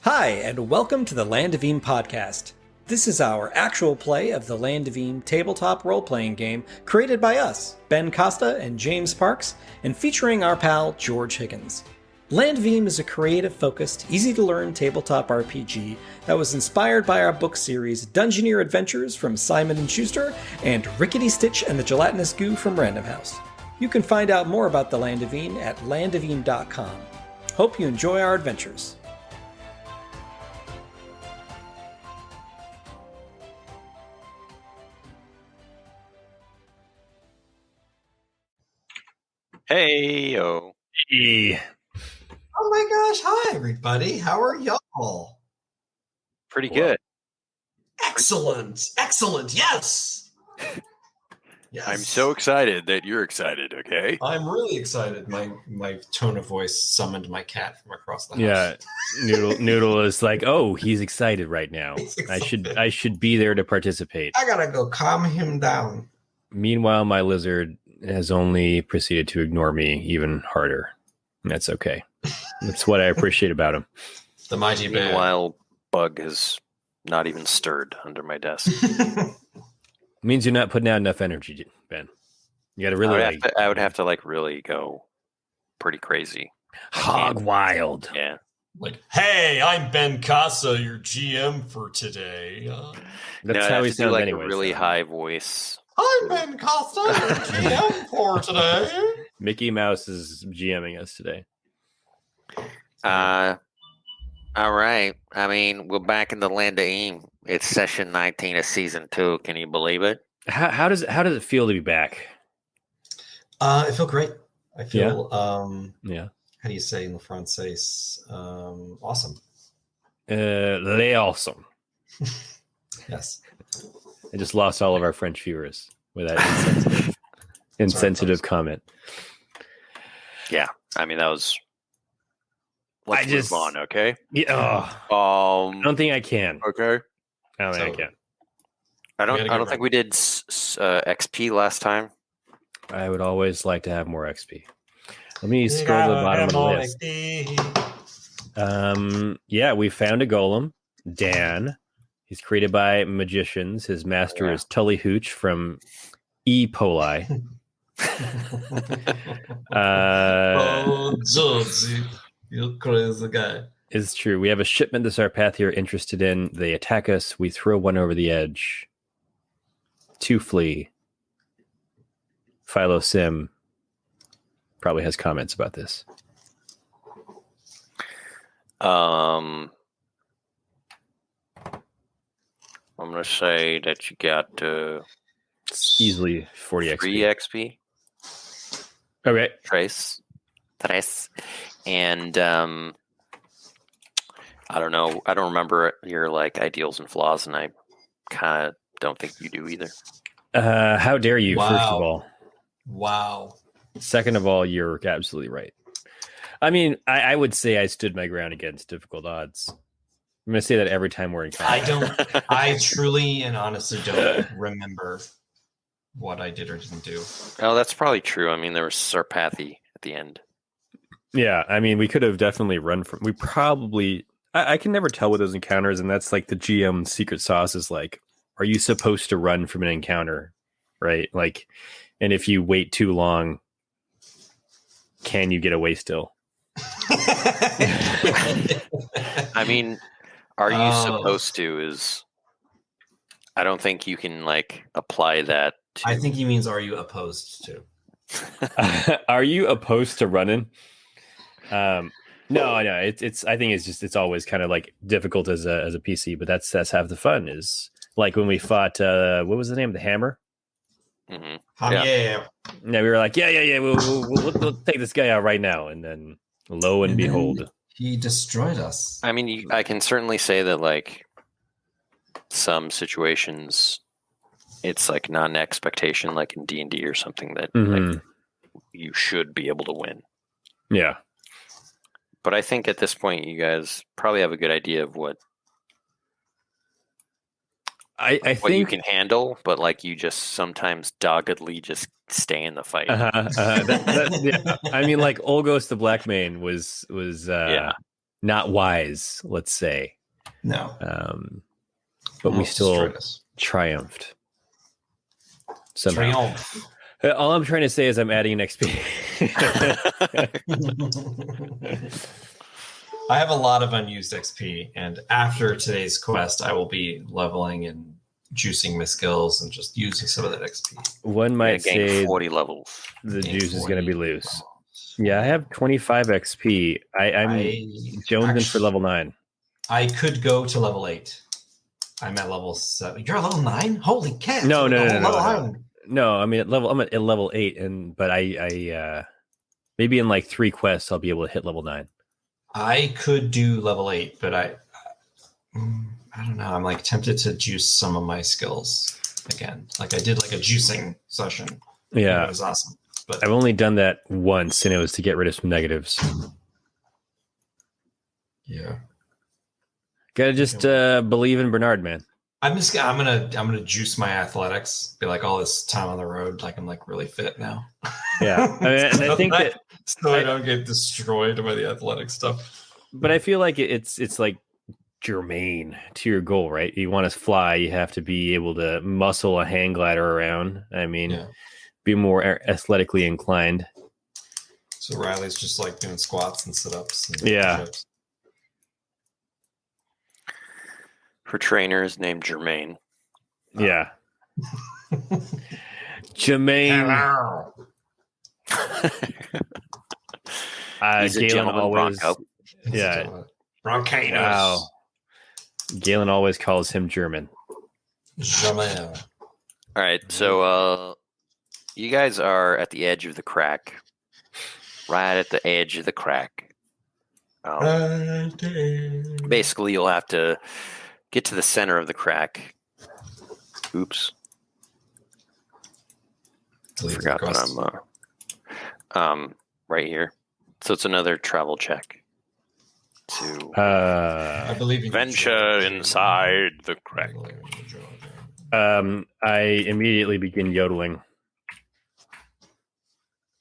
Hi, and welcome to the Land of Eem podcast. This is our actual play of the Land of Eem tabletop role-playing game created by us, Ben Costa and James Parks, and featuring our pal George Higgins. Land of Eem is a creative-focused, easy-to-learn tabletop RPG that was inspired by our book series Dungeoneer Adventures from Simon & Schuster and Rickety Stitch and the Gelatinous Goo from Random House. You can find out more about the Land of Eem at landofeem.com. Hope you enjoy our adventures. Hey, yo. Hey. Oh my gosh, hi everybody. How are y'all? Pretty good. Excellent. Excellent. Yes. Yes. I'm so excited that you're excited, okay? I'm really excited. My tone of voice summoned my cat from across the house. Yeah. Noodle is like, "Oh, he's excited right now. I should be there to participate." I gotta go calm him down. Meanwhile, my lizard has only proceeded to ignore me even harder. That's okay. That's what I appreciate about him. The mighty bear. Meanwhile, Bug has not even stirred under my desk. Means you're not putting out enough energy, Ben. You got to really I would have to like really go pretty crazy. Hog wild. Yeah. Like, hey, I'm Ben Casa, your GM for today. That's how he sounds like anyway. A really high voice. I'm Ben Costa, your GM for today. Mickey Mouse is GMing us today. All right. I mean, we're back in the Land of Eem. It's session 19 of season 2. Can you believe it? How does it feel to be back? I feel great. I feel yeah. How do you say in Francais? Awesome. Les awesome. Yes. I just lost all of our French viewers with that insensitive comment. Yeah. I mean, that was... Let's move on, okay? Yeah. I don't think I can. Okay. I don't think I can. I don't think we did XP last time. I would always like to have more XP. Let me scroll to the bottom of the list. Yeah, we found a golem, Dan. He's created by magicians. His master is Tully Hooch from E. Poli. Georgie, you crazy guy. It's true. We have a shipment this our path here interested in. They attack us. We throw one over the edge. 2 flee. Philo Sim probably has comments about this. I'm going to say that you got easily 40 3 XP. XP. Okay. Trace. And I don't know. I don't remember your like ideals and flaws, and I kind of don't think you do either. How dare you, Wow. first of all. Wow. Second of all, you're absolutely right. I mean, I would say I stood my ground against difficult odds. I'm going to say that every time we're in combat. I truly and honestly don't remember what I did or didn't do. Oh, that's probably true. I mean, there was Sarpathy at the end. Yeah, I mean, we could have definitely run from... We probably... I can never tell with those encounters, and that's like the GM secret sauce is like, are you supposed to run from an encounter, right? Like, and if you wait too long, can you get away still? I mean, are you supposed to is... I don't think you can like apply that to... I think he means, are you opposed to? Are you opposed to running? No. It's. I think it's always kind of like difficult as a PC, but that's half the fun. Is like when we fought. What was the name of the hammer? Mm-hmm. Yeah. Yeah, we were like, yeah. We'll take this guy out right now, and then lo and behold, he destroyed us. I mean, I can certainly say that like some situations, it's like not an expectation, like in D&D or something that like, you should be able to win. Yeah. But I think at this point, you guys probably have a good idea of what I what you think can handle, but like you just sometimes doggedly just stay in the fight. Yeah. I mean, like Olgos the Black Mane was Yeah. not wise, let's say. No. But we Almost still destroyed us. triumphed. Somehow. Triumph. All I'm trying to say is I'm adding an XP. I have a lot of unused XP, and after today's quest, I will be leveling and juicing my skills and just using some of that XP. One might gain say 40 levels. the Gain juice is going to be 40. loose. Yeah, I have 25 XP. I'm jonesing for level 9. I could go to level 8. I'm at level 7. You're at level 9? Holy cat! No. No. I mean, I'm at level 8, but I maybe in like 3 quests I'll be able to hit level 9. I could do level 8, but I don't know. I'm like tempted to juice some of my skills again. Like I did like a juicing session. Yeah, it was awesome. But I've only done that once, and it was to get rid of some negatives. yeah, Gotta just believe in Bernard, man. I'm gonna juice my athletics. Be like all this time on the road, like I'm like really fit now. Yeah, I mean, and I think that so I don't get destroyed by the athletic stuff. But I feel like it's like germane to your goal, right? You want to fly, you have to be able to muscle a hang glider around. I mean, be more athletically inclined. So Riley's just like doing squats and sit-ups. And push-ups. Her trainer is named Jermaine. Yeah. Jermaine. He's a Galen gentleman always. Bronco. Yeah. Bronchitis. Wow. Galen always calls him German. Jamal. All right, so you guys are at the edge of the crack. Right at the edge of the crack. Basically, you'll have to get to the center of the crack. Oops. Forgot that I'm right here. So it's another travel check to I believe you venture inside the crack. I immediately begin yodeling.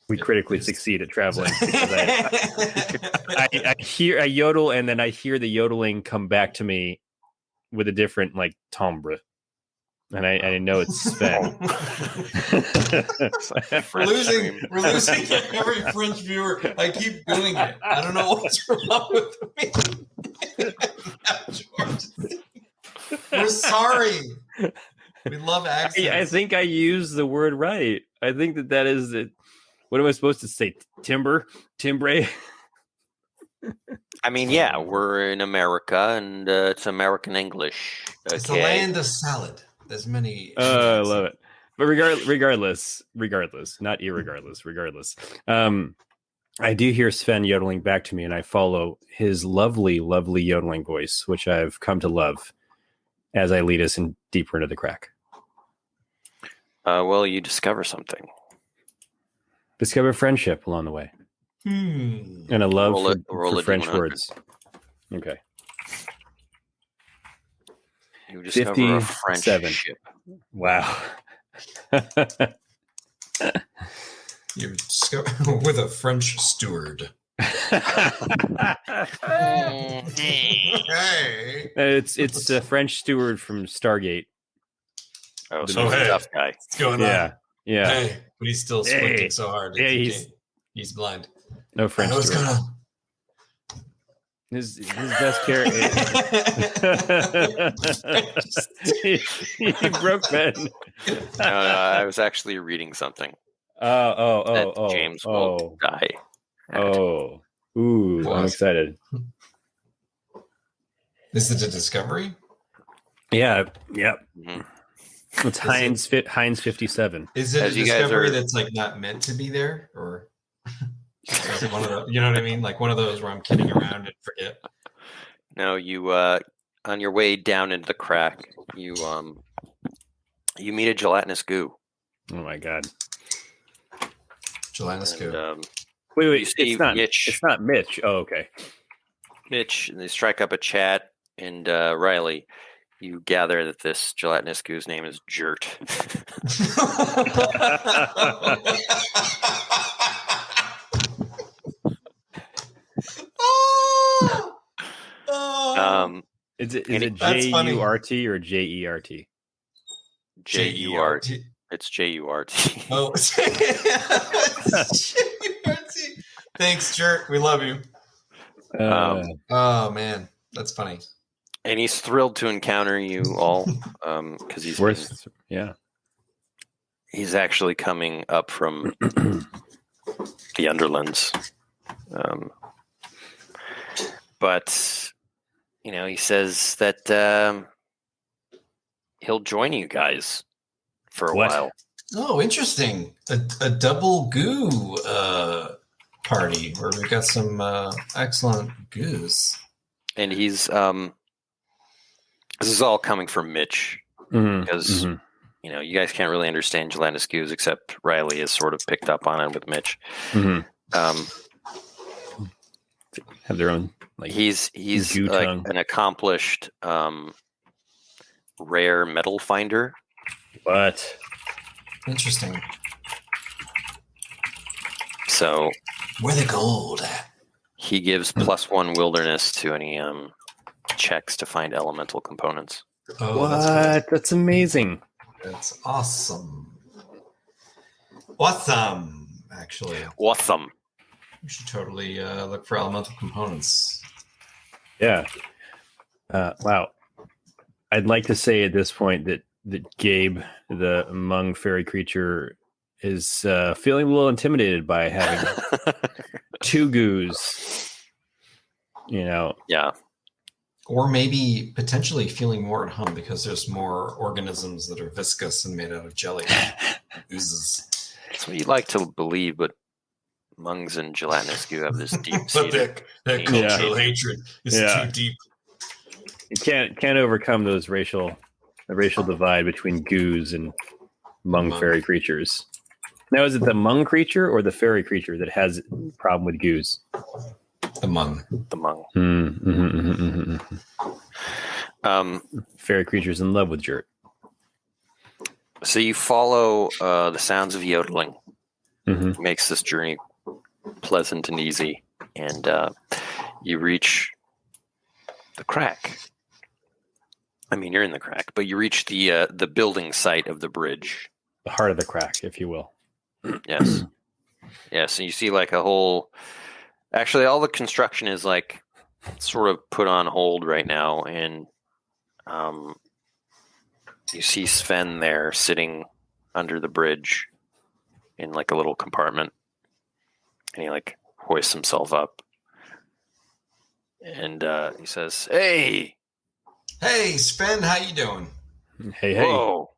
We critically succeed at traveling because I yodel, and then I hear the yodeling come back to me with a different like timbre, and I know it's Sven. We're losing every French viewer. I keep doing it. I don't know what's wrong with me. George. We're sorry. We love accents. I think I used the word right. I think that is it. What am I supposed to say? Timbre? I mean, yeah, we're in America, and it's American English. Okay? It's the land of salad. There's many. I love it. But regardless, not irregardless, regardless. I do hear Sven yodeling back to me, and I follow his lovely, lovely yodeling voice, which I've come to love as I lead us in deeper into the crack. Well, you discover something. Discover friendship along the way. And a love for French words. Okay. You discover a friendship. Wow. You discover with a French steward. Hey. It's a French steward from Stargate. Oh, so he's a tough guy. What's going on? Yeah. Hey, but he's still squinting so hard. Yeah, he's blind. No French What's steward. going on? His best character. He broke Ben. No, I was actually reading something. Oh. James will die. Oh. Ooh, I'm excited. Is it a discovery? Yeah. Yep. Mm-hmm. It's Heinz 57. Is it As a you guys discovery are- that's like not meant to be there, or is it one of the, you know what I mean? Like one of those where I'm kidding around and forget. No, you on your way down into the crack, you meet a gelatinous goo. Oh my god. Gelatinous And, goo. Wait, you see it's not Mitch. It's not Mitch. Oh, okay. Mitch, and they strike up a chat, and Riley, you gather that this gelatinous goo's name is Jert. Is it That's funny. J-U-R-T or J-E-R-T? J-U-R-T. It's J-U-R-T. Oh, J-U-R-T. Thanks, Jerk. We love you. Oh man, that's funny. And he's thrilled to encounter you all because he's actually coming up from the Underlands. But he says that he'll join you guys for a while. Oh, interesting. A double goo party where we've got some excellent goos. And he's this is all coming from Mitch because you guys can't really understand Gelatinous goos except Riley has sort of picked up on it with Mitch. Have their own he's like tongue. an accomplished rare metal finder. What? Interesting. So where the gold at? He gives +1 wilderness to any checks to find elemental components. Oh, what? That's amazing. That's awesome. Awesome, actually. Awesome. We should totally look for elemental components. Yeah. Wow. I'd like to say at this point that Gabe, the Hmong fairy creature, is feeling a little intimidated by having 2 goos. Yeah. Or maybe potentially feeling more at home because there's more organisms that are viscous and made out of jelly. Oozes. That's what you like to believe, but Hmongs and Gelatinous goo have this deep But that cultural hatred is too deep. You can't overcome the racial divide between goos and Hmong fairy creatures. Now, is it the Hmong creature or the fairy creature that has a problem with goos? The Hmong. Fairy creatures in love with Jert. So you follow the sounds of yodeling. Makes this journey pleasant and easy, and you reach the crack. I mean, you're in the crack, but you reach the building site of the bridge. The heart of the crack, if you will. Yes. Yes, and you see like a whole... Actually, all the construction is like sort of put on hold right now, and you see Sven there sitting under the bridge in like a little compartment, and he like hoists himself up, and he says, "Hey, Sven, how you doing?" Hey. Whoa!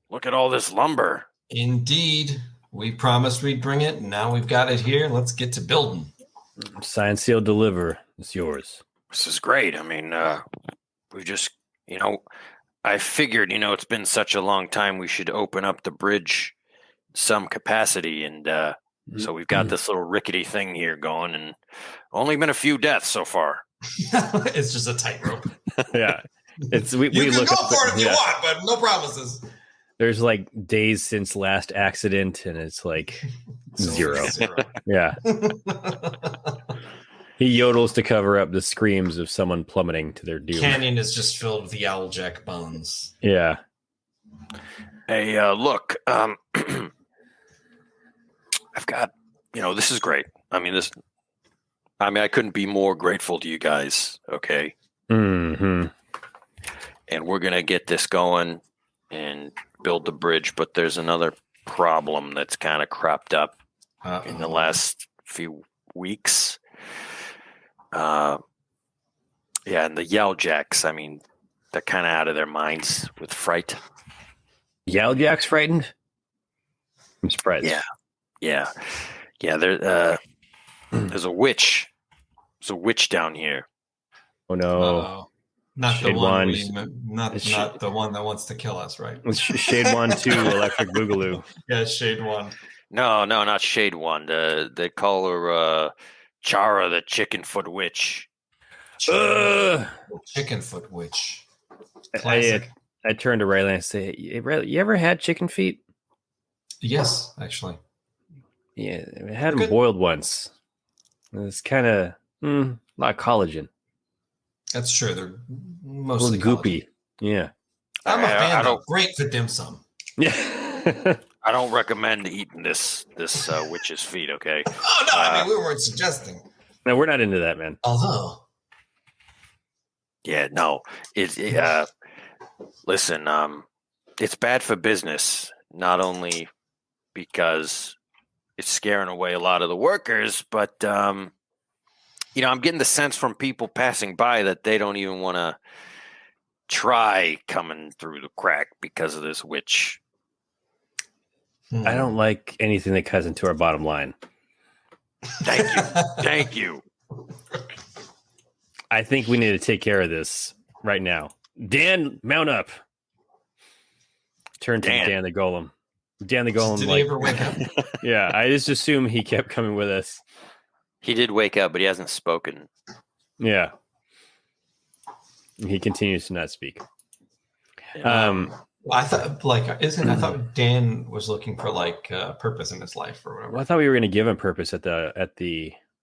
Look at all this lumber." Indeed, we promised we'd bring it, and now we've got it here. Let's get to building. Sign, seal, deliver. It's yours. This is great. I mean, we just, I figured, it's been such a long time. We should open up the bridge some capacity, and so we've got this little rickety thing here going, and only been a few deaths so far. It's just a tightrope. Yeah, we you can look go up for it if you want, but no promises. There's like days since last accident, and it's like zero. Yeah. He yodels to cover up the screams of someone plummeting to their doom. Canyon is just filled with the owljack bones. Yeah. Hey, look, I've got, this is great. I couldn't be more grateful to you guys. Okay. And we're going to get this going and build the bridge, but there's another problem that's kind of cropped up in the last few weeks. And the Yowjacks, they're kind of out of their minds with fright. Yowjack's frightened? I'm surprised. Yeah. There's a witch. There's a witch down here. Oh no. Not Shade the one. Wand. Not the one that wants to kill us, right? It's Shade Wand 2, Electric Boogaloo. Yeah, Shade Wand. No, not Shade Wand. They call her Chara, the chicken foot witch. Chicken foot witch. Classic. I turn to Riley and I say, hey, Riley, you ever had chicken feet? Yes, actually. Yeah, I had them boiled once. It's kind of a lot of collagen. That's true. They're A mostly little goopy. Yeah. I'm a fan. I Though. don't. Great for dim sum. Yeah. I don't recommend eating this witch's feet. Okay. Oh no! I mean, we weren't suggesting. No, we're not into that, man. Although, Yeah. No. Listen. It's bad for business. Not only because it's scaring away a lot of the workers, but I'm getting the sense from people passing by that they don't even want to try coming through the crack because of this witch. I don't like anything that cuts into our bottom line. Thank you. Thank you. I think we need to take care of this right now. Dan, mount up. Turn to Dan the Golem. Dan the Golem. Did he ever wake up? Yeah, I just assume he kept coming with us. He did wake up, but he hasn't spoken. Yeah. He continues to not speak. I thought, I thought Dan was looking for purpose in his life or whatever. Well, I thought we were going to give him purpose at the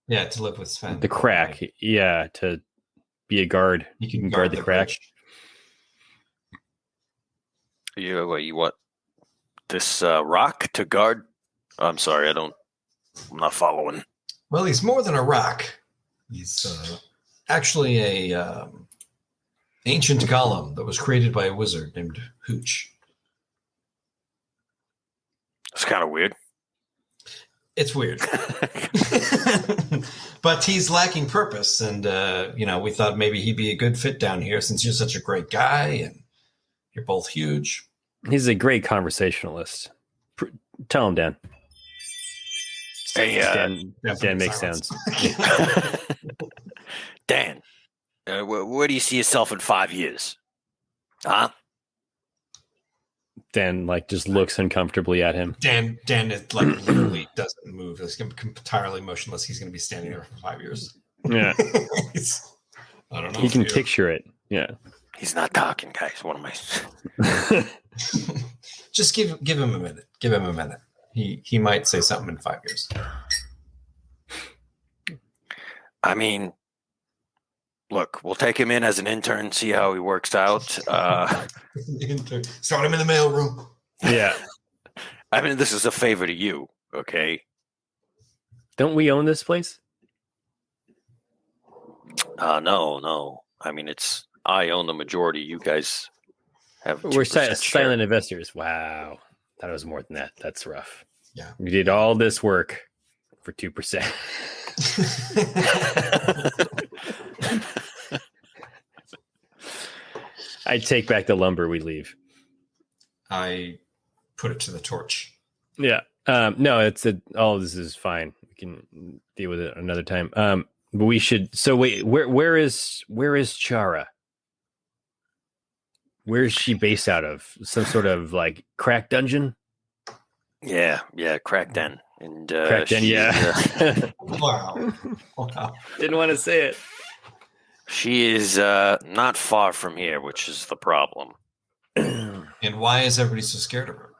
to live with Sven. the crack. Yeah, to be a guard. You can guard the crack. bridge. You what? This rock to guard? I'm sorry, I'm not following. Well, he's more than a rock. He's actually a ancient golem that was created by a wizard named Hooch. It's kind of weird. It's weird. But he's lacking purpose. And, we thought maybe he'd be a good fit down here since you're such a great guy and you're both huge. He's a great conversationalist. Tell him, Dan. Hey, Dan makes sounds. Dan, where do you see yourself in 5 years? Huh? Dan just looks uncomfortably at him. Dan is literally doesn't move. He's entirely motionless. He's going to be standing there for 5 years. Yeah. I don't know. He can picture it. Yeah. He's not talking, guys. What am I? Just give him a minute. Give him a minute. He might say something in 5 years. I mean, look, we'll take him in as an intern, see how he works out. Start him in the mailroom. Yeah. I mean, this is a favor to you, okay? Don't we own this place? No. I mean, I own the majority. You guys have. We're 2% silent investors. Wow. Thought it was more than that. That's rough. Yeah. We did all this work for 2%. I take back the lumber we leave. I put it to the torch. Yeah. No, all of this is fine. We can deal with it another time. But we should. So wait, where is Chara? Where is she based out of? Some sort of crack dungeon? Yeah, crack den. And Crack den, yeah. Wow. Didn't want to say it. She is not far from here, which is the problem. And why is everybody so scared of her?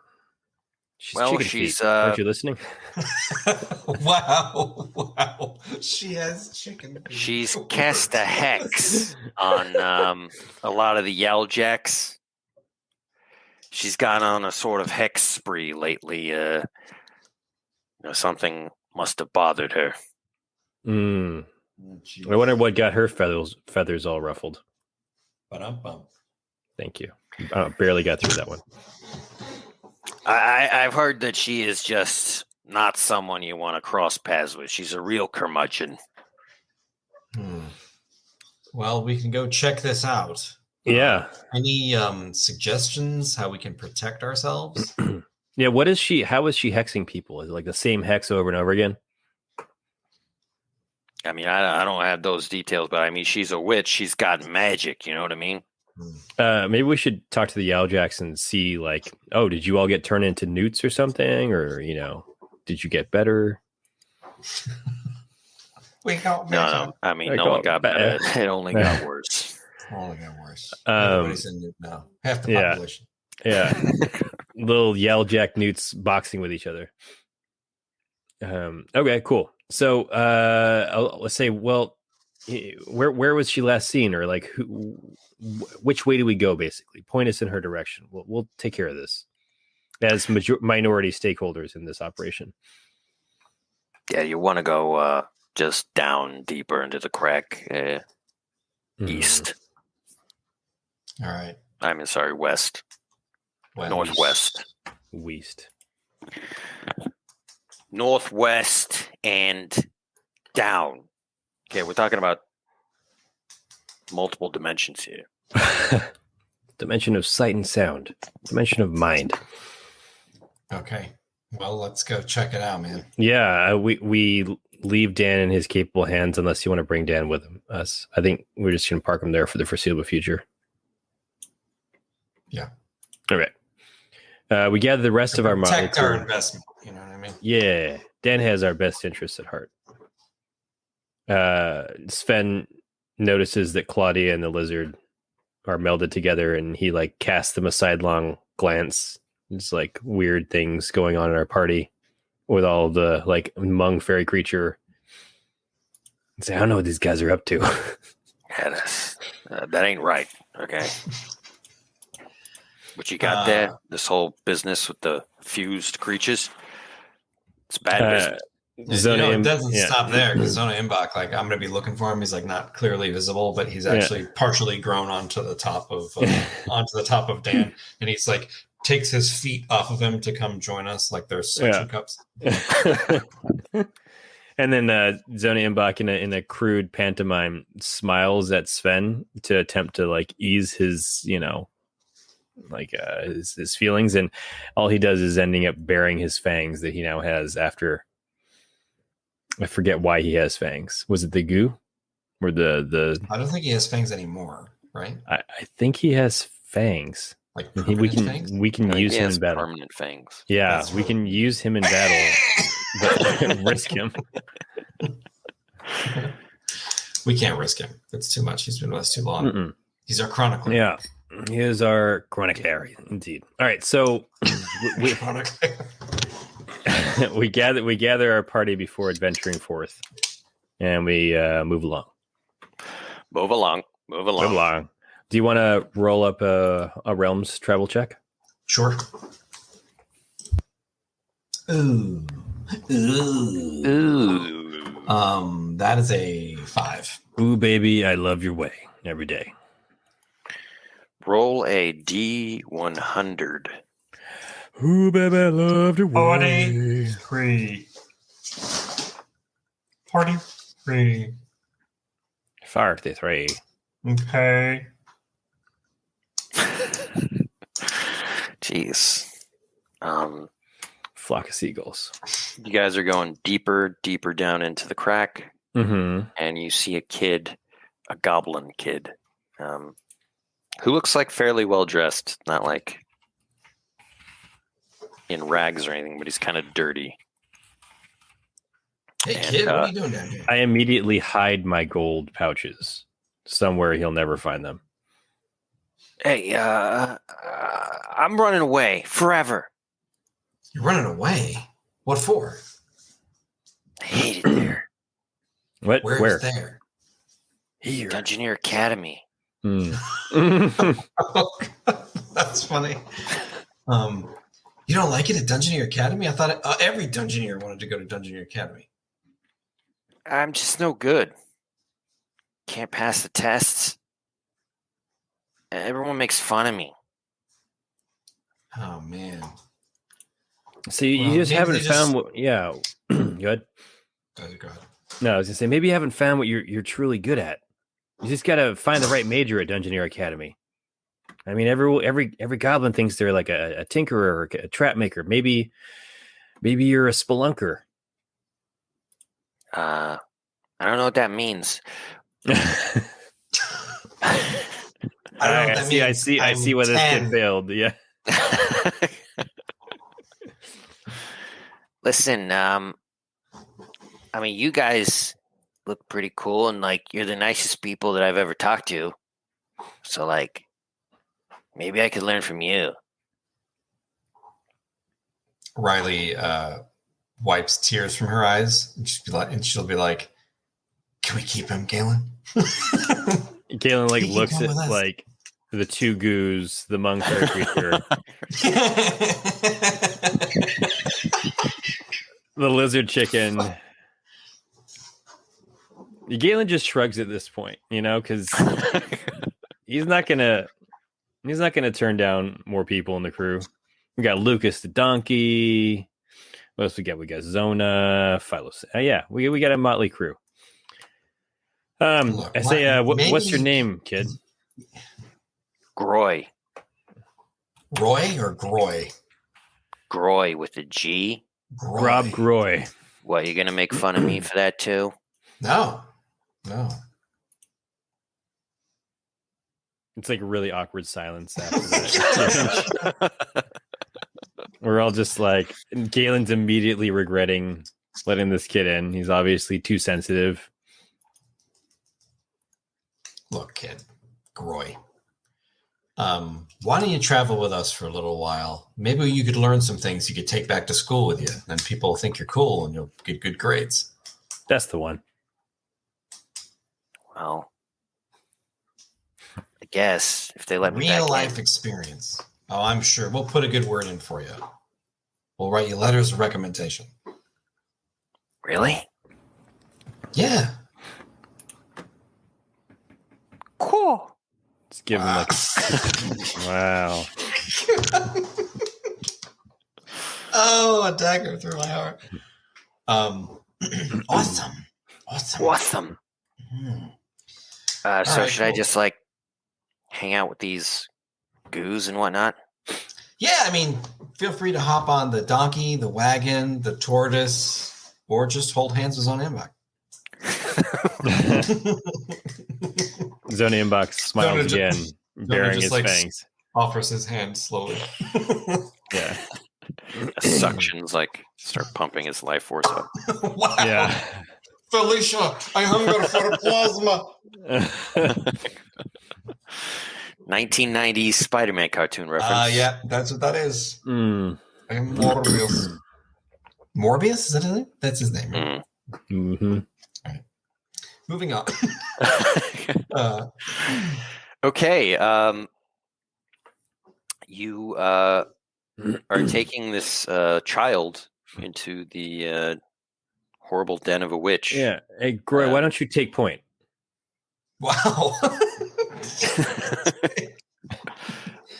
She's Aren't you listening? Wow. She has chicken feet. She's cast a hex on a lot of the Yelljacks. She's gone on a sort of hex spree lately. Something must have bothered her. Oh, I wonder what got her feathers all ruffled. Ba-dum-bum. Thank you. Barely got through that one. I've heard that she is just not someone you want to cross paths with. She's a real curmudgeon. Well, we can go check this out. Yeah. Any suggestions how we can protect ourselves? Yeah. How is she hexing people? Is it the same hex over and over again? I mean, I don't have those details, but I mean, she's a witch. She's got magic. You know what I mean? Maybe we should talk to the Yelljacks and see, did you all get turned into newts or something? Or, did you get better? We got No. I mean, no one got better. It only got worse. Only got worse. Everybody's in newt now. Half the population. Yeah. Little Yelljack newts boxing with each other. Okay, cool. So let's say, where was she last seen, or like which way do we go? Basically, point us in her direction. We'll take care of this as minority stakeholders in this operation. Yeah, you want to go just down deeper into the crack, east. All right. I mean, sorry, west. Northwest. West. Northwest and down. Okay, we're talking about multiple dimensions here. Dimension of sight and sound. Dimension of mind. Okay. Well, let's go check it out, man. Yeah, we leave Dan in his capable hands unless you want to bring Dan with us. I think we're just going to park him there for the foreseeable future. Yeah. All right. We gather the rest of our model. Protect our investment. You know what I mean? Yeah. Dan has our best interests at heart. Sven notices that Claudia and the lizard are melded together, and he like casts them a sidelong glance. It's like weird things going on in our party with all the like Hmong fairy creature. Say, I don't know what these guys are up to. Yeah, that ain't right. Okay. What you got there? This whole business with the fused creatures? It's bad business. It doesn't stop there because Zona Imbach, like I'm going to be looking for him. He's like not clearly visible, but he's actually partially grown onto the top of Dan, and he's like takes his feet off of him to come join us, like they're suction cups. And then Zona Imbach in a crude pantomime smiles at Sven to attempt to like ease his, his feelings, and all he does is ending up bearing his fangs that he now has after. I forget why he has fangs. Was it the goo? Or the I don't think he has fangs anymore, right? I think he has fangs. Like fangs? We can use him in battle. Permanent fangs. Yeah, we can use him in battle, but risk him. We can't risk him. It's too much. He's been with us too long. Mm-mm. He's our chronicler. Yeah, he is our chronicler, indeed. All right, so we gather our party before adventuring forth, and we move along. Move along. Do you want to roll up a realms travel check? Sure. Ooh. That is a 5. Ooh, baby, I love your way every day. Roll a D100. Ooh, baby, I love your way. 43. 43. 43. Okay. Jeez. Flock of seagulls. You guys are going deeper down into the crack, and you see a goblin kid, who looks like fairly well dressed, not like in rags or anything, but he's kind of dirty. Hey, kid, what are you doing down here? I immediately hide my gold pouches somewhere he'll never find them. Hey, I'm running away forever. You're running away? What for? I hate it there. What? Where? Is there? Here. Dungeoneer Academy. That's funny. You don't like it at Dungeoneer Academy? I thought every Dungeoneer wanted to go to Dungeoneer Academy. I'm just no good. Can't pass the tests. Everyone makes fun of me. Oh, man. So you just haven't found what... Yeah. Good. Go ahead. No, I was going to say, maybe you haven't found what you're truly good at. You just got to find the right major at Dungeoneer Academy. I mean, every goblin thinks they're like a tinkerer or a trap maker. Maybe you're a spelunker. I don't know what that means. I don't know what that means. I see why this kid failed. Yeah. Listen, I mean, you guys look pretty cool, and like you're the nicest people that I've ever talked to. So like, maybe I could learn from you. Riley wipes tears from her eyes, and she'll be like, Can we keep him, Galen? Galen like He can looks come at with us. like the two goos, the monk and the creature. The lizard chicken. Galen just shrugs at this point, because he's not gonna turn down more people in the crew. We got Lucas the donkey. What else we got? We got Zona, Philos. We got a motley crew. Look, I say, what's your maybe- name, kid? Groy. Roy or Groy? Groy with a G. Groy. Rob Groy. What, you gonna make fun of me for that too? No. It's like a really awkward silence after that. We're all just like, Galen's immediately regretting letting this kid in. He's obviously too sensitive. Look, kid, Groy. Why don't you travel with us for a little while? Maybe you could learn some things you could take back to school with you. Then people think you're cool and you'll get good grades. That's the one. Well, I guess if they let me Real back life in. experience. Oh, I'm sure. We'll put a good word in for you. We'll write you letters of recommendation. Really? Yeah. Cool. Let's give him like, wow. Oh, a dagger through my heart. Awesome. Awesome. Hmm. So right, should I cool. just like hang out with these goos and whatnot? Yeah, I mean, feel free to hop on the donkey, the wagon, the tortoise, or just hold hands with Zona Imbach. Zona Inbox smiles Zona again, baring just, his like, fangs. Offers his hand slowly. Yeah. Suctions like start pumping his life force up. Wow. Yeah. Felicia, I hunger for the plasma. 1990s Spider-Man cartoon reference. Yeah, that's what that is. Mm. I'm Morbius. Morbius? Is that his name? That's his name. Right? Mm-hmm. Moving on. Okay. You are taking this child into the horrible den of a witch. Yeah. Hey, Groy, why don't you take point? Wow.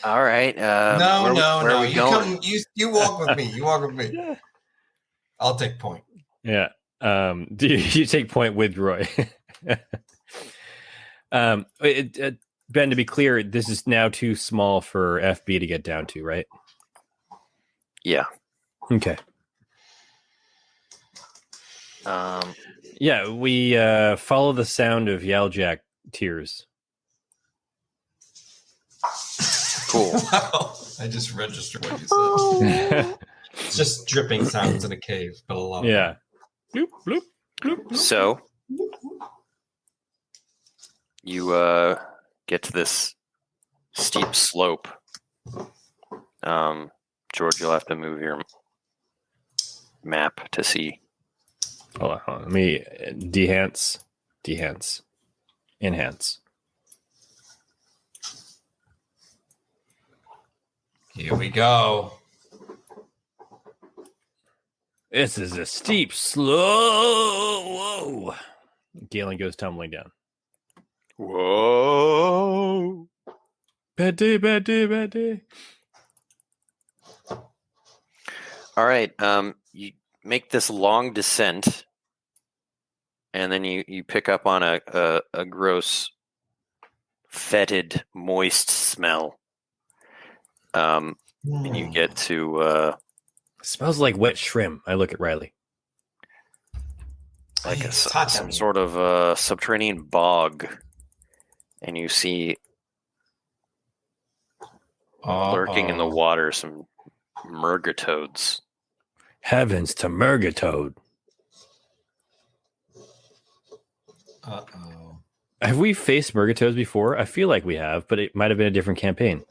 All right. No. we You going? come. You walk with me. You walk with me. I'll take point. Yeah. Do you take point with Roy? Ben, to be clear, this is now too small for FB to get down to, right? Yeah. Okay. Yeah, we follow the sound of Yaljack tears. Cool. Wow. I just registered what you said. It's just dripping sounds in a cave, but a lot. Yeah. Bloop, bloop, bloop, bloop. So you get to this steep slope. George, you'll have to move your map to see. Hold on. Let me enhance. Here we go. This is a steep slope. Whoa. Galen goes tumbling down. Whoa! Bad day. All right. You make this long descent, and then you pick up on a gross, fetid, moist smell. And you get to Smells like wet shrimp. I look at Riley. like It's hot down some here. sort of subterranean bog, and you see lurking in the water some murgatoads. Heavens to Murgatoad. Uh-oh. Have we faced Murgatoads before? I feel like we have, but it might have been a different campaign.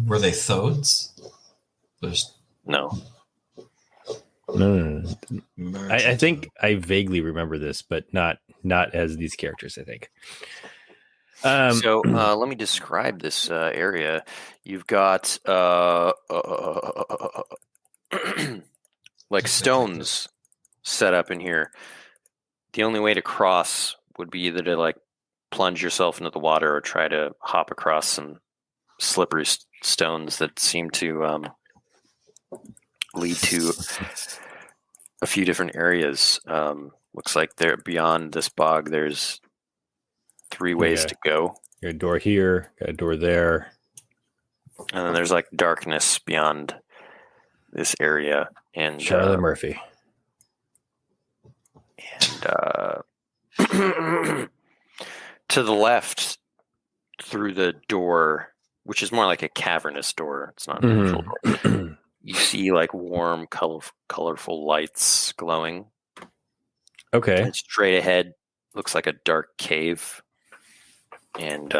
Were they thoads? There's... No. No. Merge I think I vaguely remember this, but not as these characters, I think. So let me describe this area. You've got like Just stones set up in here. The only way to cross would be either to like plunge yourself into the water or try to hop across some slippery stones that seem to lead to a few different areas. Looks like there beyond this bog, there's 3 ways to go. Got a door here, got a door there. And then there's like darkness beyond this area. And Charlotte Murphy. And to the left, through the door, which is more like a cavernous door, it's not an actual door, you see like warm, colorful lights glowing. Okay. And straight ahead looks like a dark cave. And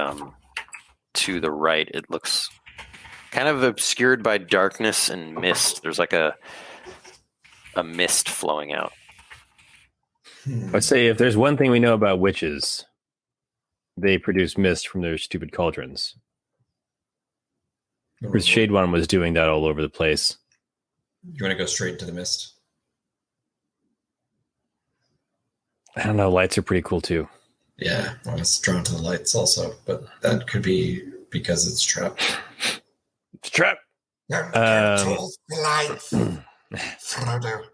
to the right, it looks kind of obscured by darkness and mist. There's like a mist flowing out. I'd say if there's one thing we know about witches, they produce mist from their stupid cauldrons. Shade One was doing that all over the place. You want to go straight into the mist? I don't know. Lights are pretty cool too. Yeah, I was drawn to the lights also, but that could be because it's trapped. It's trapped. Lights. Frodo.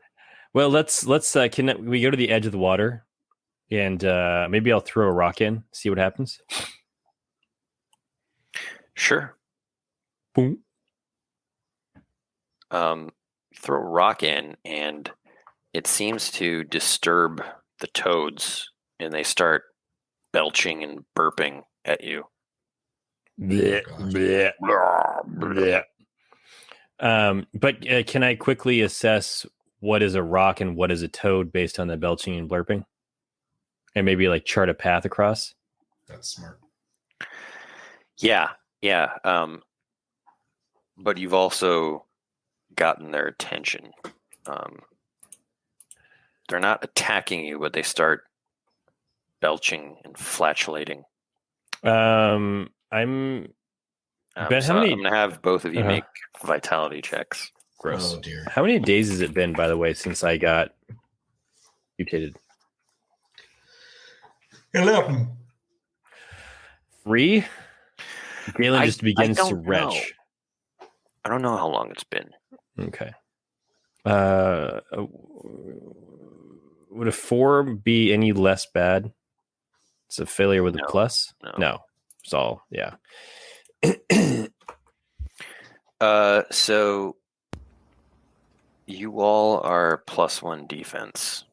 Well, let's can we go to the edge of the water, and maybe I'll throw a rock in, see what happens. Sure. Boom. Throw a rock in, and it seems to disturb the toads, and they start belching and burping at you. Blech, blech, blech, blech. But can I quickly assess what is a rock and what is a toad based on the belching and blurping? And maybe like chart a path across? That's smart. Yeah. But you've also gotten their attention. They're not attacking you, but they start belching and flatulating. Ben, how many? I'm gonna have both of you make vitality checks. Gross. Oh dear. How many days has it been, by the way, since I got mutated? 11. 3? Galen just begins I to don't retch. know. I don't know how long it's been. Okay. Would a 4 be any less bad? It's a failure with a plus? No. It's all, yeah. So you all are +1 defense.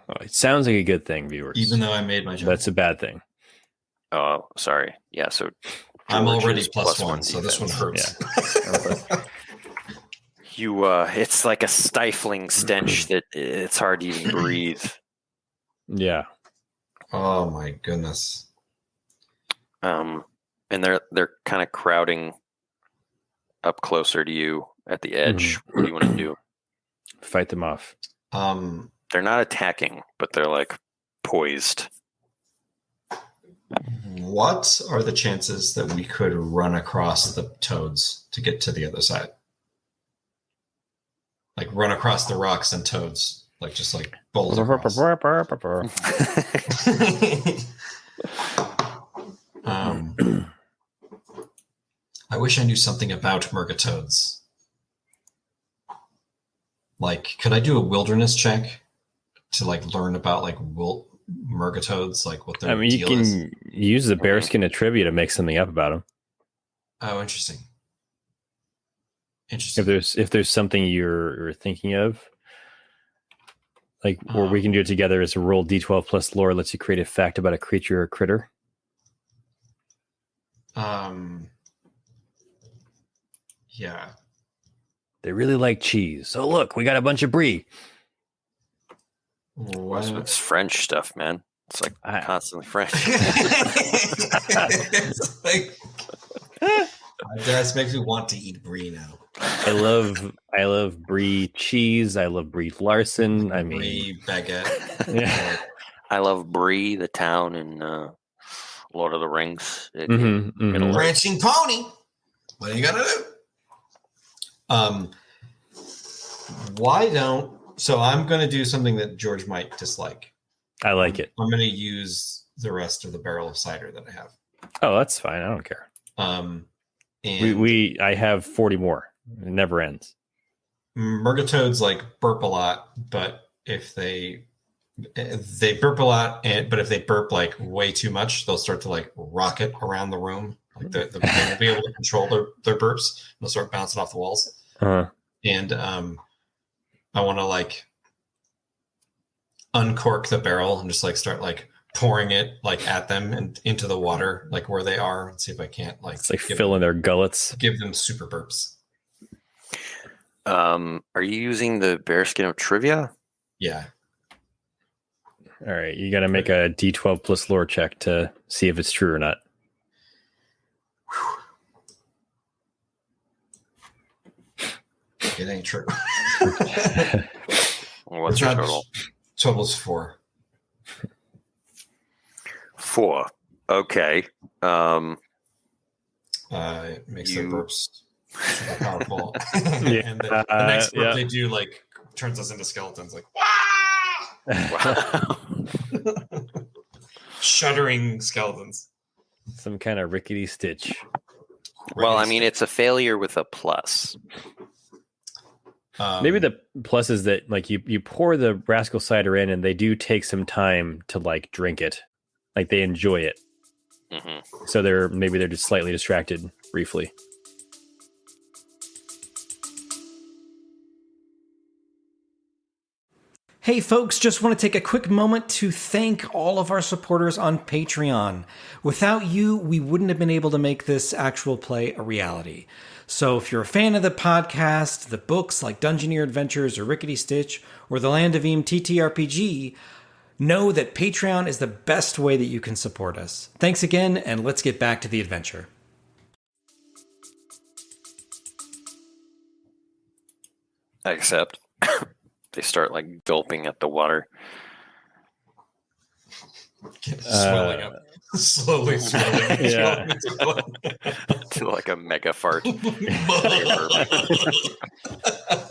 Oh, it sounds like a good thing, viewers. Even though I made my jump. That's a bad thing. Oh, sorry. Yeah, so I'm George already is +1, +1 so this one defense. hurts. You, it's like a stifling stench that it's hard to even breathe. Yeah. Oh my goodness. And they're kind of crowding up closer to you at the edge. What do you want to do? Fight them off. They're not attacking, but they're like poised. What are the chances that we could run across the toads to get to the other side? Like run across the rocks and toads, like just like bolt across. I wish I knew something about murgatoads. Like, could I do a wilderness check to like learn about like murgatoads, like what their you deal can is? use the bearskin of trivia to make something up about them. Oh, interesting. Interesting. If there's something you're thinking of, like, or we can do it together as a roll d12 plus lore lets you create a fact about a creature or critter. Yeah. They really like cheese. So look, we got a bunch of brie. It's French stuff, man. It's like constantly French. It's like, that makes me want to eat brie now. I I love brie cheese. I love brie Larson. I mean, Brie baguette. yeah. I love Bree, the town in Lord of the Rings. Branching pony. What are you gonna do? Why don't? So I'm gonna do something that George might dislike. I like it. I'm gonna use the rest of the barrel of cider that I have. Oh, that's fine. I don't care. And I have 40 more. It never ends. Murgatoads like burp a lot, but if they burp a lot, but if they burp like way too much, they'll start to like rocket around the room. Like they won't be able to control their burps. They'll start bouncing off the walls. And I want to like uncork the barrel and just like start like pouring it like at them and into the water, like where they are, and see if I can't like it's like filling their gullets. Give them super burps. Are you using the bearskin of trivia? Yeah. All right, you got to make a D12 plus lore check to see if it's true or not. It ain't true. What's your total? Total's 4. 4. Okay. It makes their burps super powerful. Yeah. And the next burp they do like turns us into skeletons. Like, Wow. Shuddering skeletons. Some kind of Rickety Stitch. Well, I mean, it's a failure with a plus. Maybe the plus is that like you pour the rascal cider in and they do take some time to like drink it. Like they enjoy it. Mm-hmm. So they're just slightly distracted briefly. Hey folks, just want to take a quick moment to thank all of our supporters on Patreon. Without you, we wouldn't have been able to make this actual play a reality. So if you're a fan of the podcast, the books like Dungeoneer Adventures or Rickety Stitch or the Land of Eem TTRPG, know that Patreon is the best way that you can support us. Thanks again, and let's get back to the adventure. Except they start like gulping at the water. Swelling up. Slowly swelling. Yeah. To like a mega fart.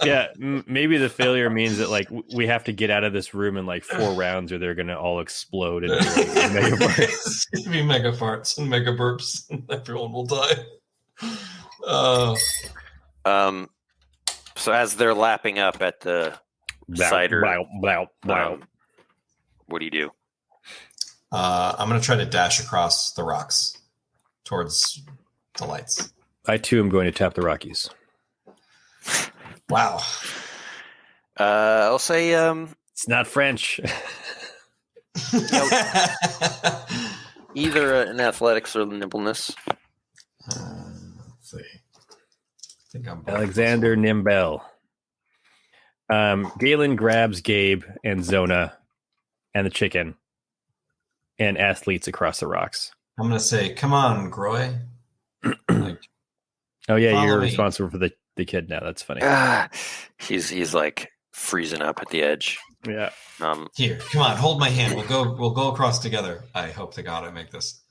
Yeah, maybe the failure means that like we have to get out of this room in like 4 rounds or they're going to all explode into like, mega farts. It's going to be mega farts and mega burps and everyone will die. So as they're lapping up at the cider, what do you do? I'm going to try to dash across the rocks towards the lights. I too am going to tap the Rockies. Wow. I'll say it's not French. Either an athletics or nimbleness. Let's see. I think I'm Alexander Nimbel. Galen grabs Gabe and Zona and the chicken and athletes across the rocks. I'm going to say, come on, Groy. Like, oh, yeah, you're me. responsible for the kid now. That's funny. He's like freezing up at the edge. Yeah. Here, come on, hold my hand. We'll go across together. I hope to God I make this.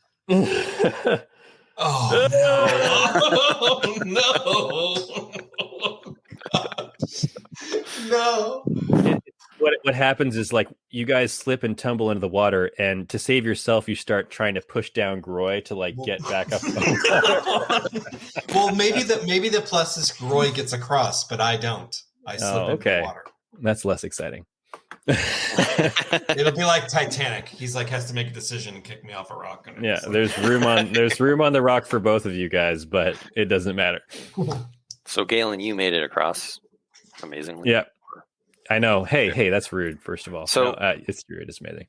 Oh no! Oh, no! Oh, no! What happens is like you guys slip and tumble into the water, and to save yourself, you start trying to push down Groy to like get back up. Well, maybe the plus is Groy gets across, but I don't. I slip into the water. That's less exciting. It'll be like Titanic. He's like has to make a decision and kick me off a rock. And yeah, there's room on the rock for both of you guys, but it doesn't matter. So Galen, you made it across amazingly. Yeah, I know. Hey, that's rude. First of all, so it's rude. It's amazing.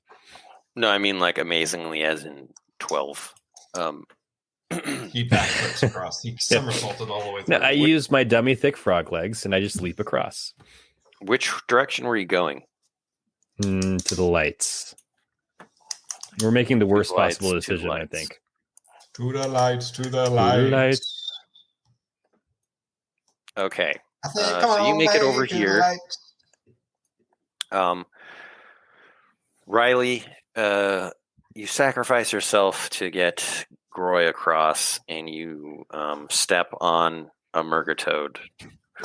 No, I mean like amazingly, as in 12. He backflips across. He somersaulted all the way through. No, I used my dummy thick frog legs, and I just leap across. Which direction were you going? To the lights. We're making the worst possible decision, I think. To the lights. To the lights. Okay. I think, come so you on, make it baby, over do here. like- Riley, you sacrifice yourself to get Groy across, and you step on a Murgatoad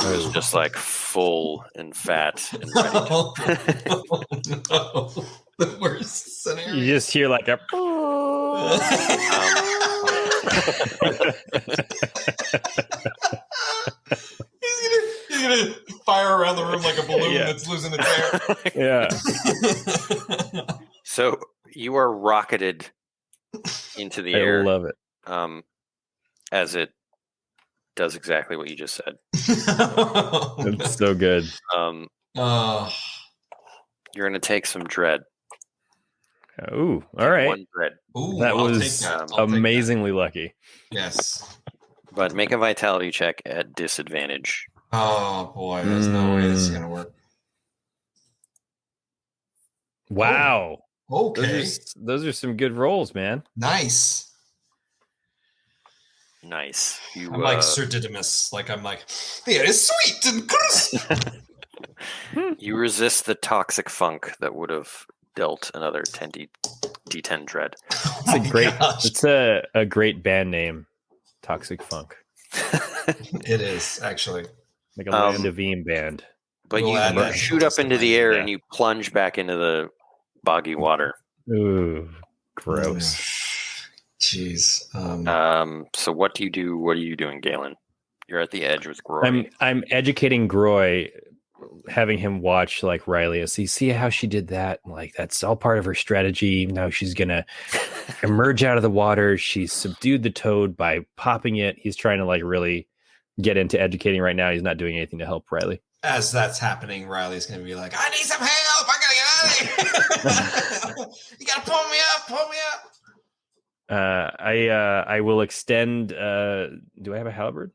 who's just like full and fat and ready. Oh, no. The worst scenario. You just hear like a. He's gonna fire around the room like a balloon Yeah. that's losing its air. Yeah, So you are rocketed into the I air love it. as it does exactly what you just said. It's so good. Oh, You're going to take some dread. Ooh, all right. One dread. ooh, That I'll was take that. I'll take amazingly lucky. that. Yes. But make a vitality check at disadvantage. Oh boy, there's no way this is gonna work. Wow. Okay, Those are some good rolls, man. nice. Nice. You, I'm like Sir Didymus. Like I'm like, it is sweet and crisp. you resist the toxic funk that would have dealt another 10 D10 dread. It's a great. It's a great band name, Toxic Funk, It is actually. like a Land of Eem band. But We'll add you that shoot to up the into the list. air Yeah. and you plunge back into the boggy water. Ooh, gross. Jeez. So what do you do? What are you doing, Galen? You're at the edge with Groy. I'm educating Groy, having him watch like Riley. See how she did that? Like that's all part of her strategy. Now she's gonna emerge out of the water. She's subdued the toad by popping it. He's trying to like really get into educating right now. He's not doing anything to help Riley. As that's happening, Riley's gonna be like, "I need some help! I gotta get out of here! You gotta pull me up! Pull me up!" I will extend. Do I have a halberd?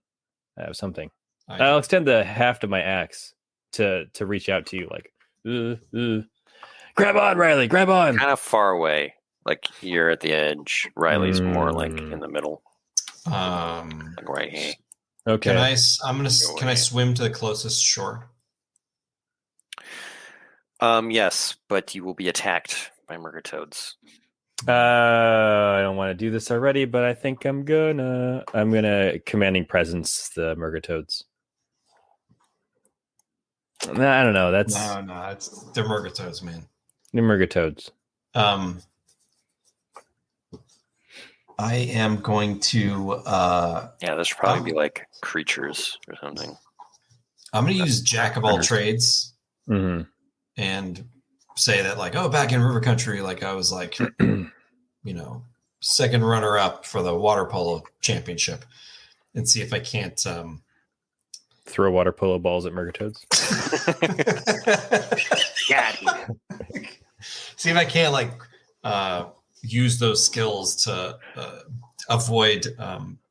I have something. I I'll extend the haft of my axe to reach out to you. Like, grab on, Riley. Grab on. Kind of far away. Like you're at the edge. Riley's more like in the middle, like right here. Okay. Can I away. swim to the closest shore? Yes, but you will be attacked by Murgatoads. I don't want to do this already, but I think I'm gonna commanding presence the Murgatoads. Nah, I don't know. That's No, they're Murgatoads, man. the Murgatoads. I am going to. Yeah, this should probably be like creatures or something. I'm going to use Jack of all trades Mm-hmm. and say that, like, oh, back in River Country, like I was like, second runner up for the water polo championship, and see if I can't. Throw water polo balls at Murgatoads. Yeah. See if I can't like use those skills to avoid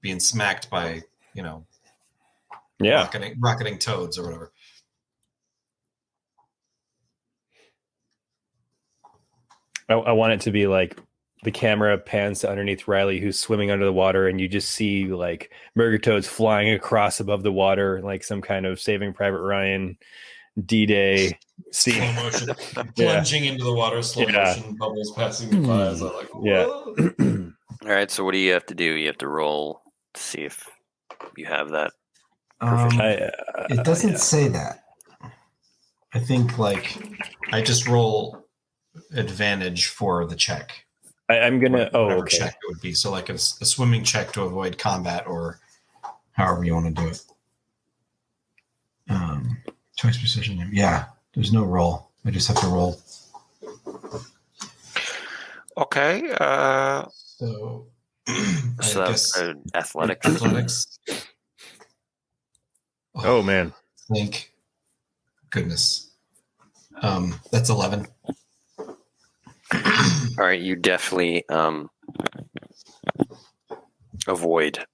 being smacked by Yeah. rocketing toads or whatever. I want it to be like the camera pans to underneath Riley, who's swimming under the water, and you just see like Murgatoads flying across above the water, like some kind of Saving Private Ryan D-Day Slow scene. motion, Yeah. plunging into the water, slow Yeah. motion, bubbles passing by. As I like, Yeah. whoa. All right. So what do you have to do? You have to roll to see if you have that. It doesn't say that. I think like I just roll advantage for the check. I'm gonna. Oh, Whatever okay. check it would be. So like a swimming check to avoid combat, or however you want to do it. Choice precision. Yeah, there's no roll. I just have to roll. Okay. So So I that's guess athletics. athletics. Oh man. Thank goodness. That's 11. All right. You definitely avoid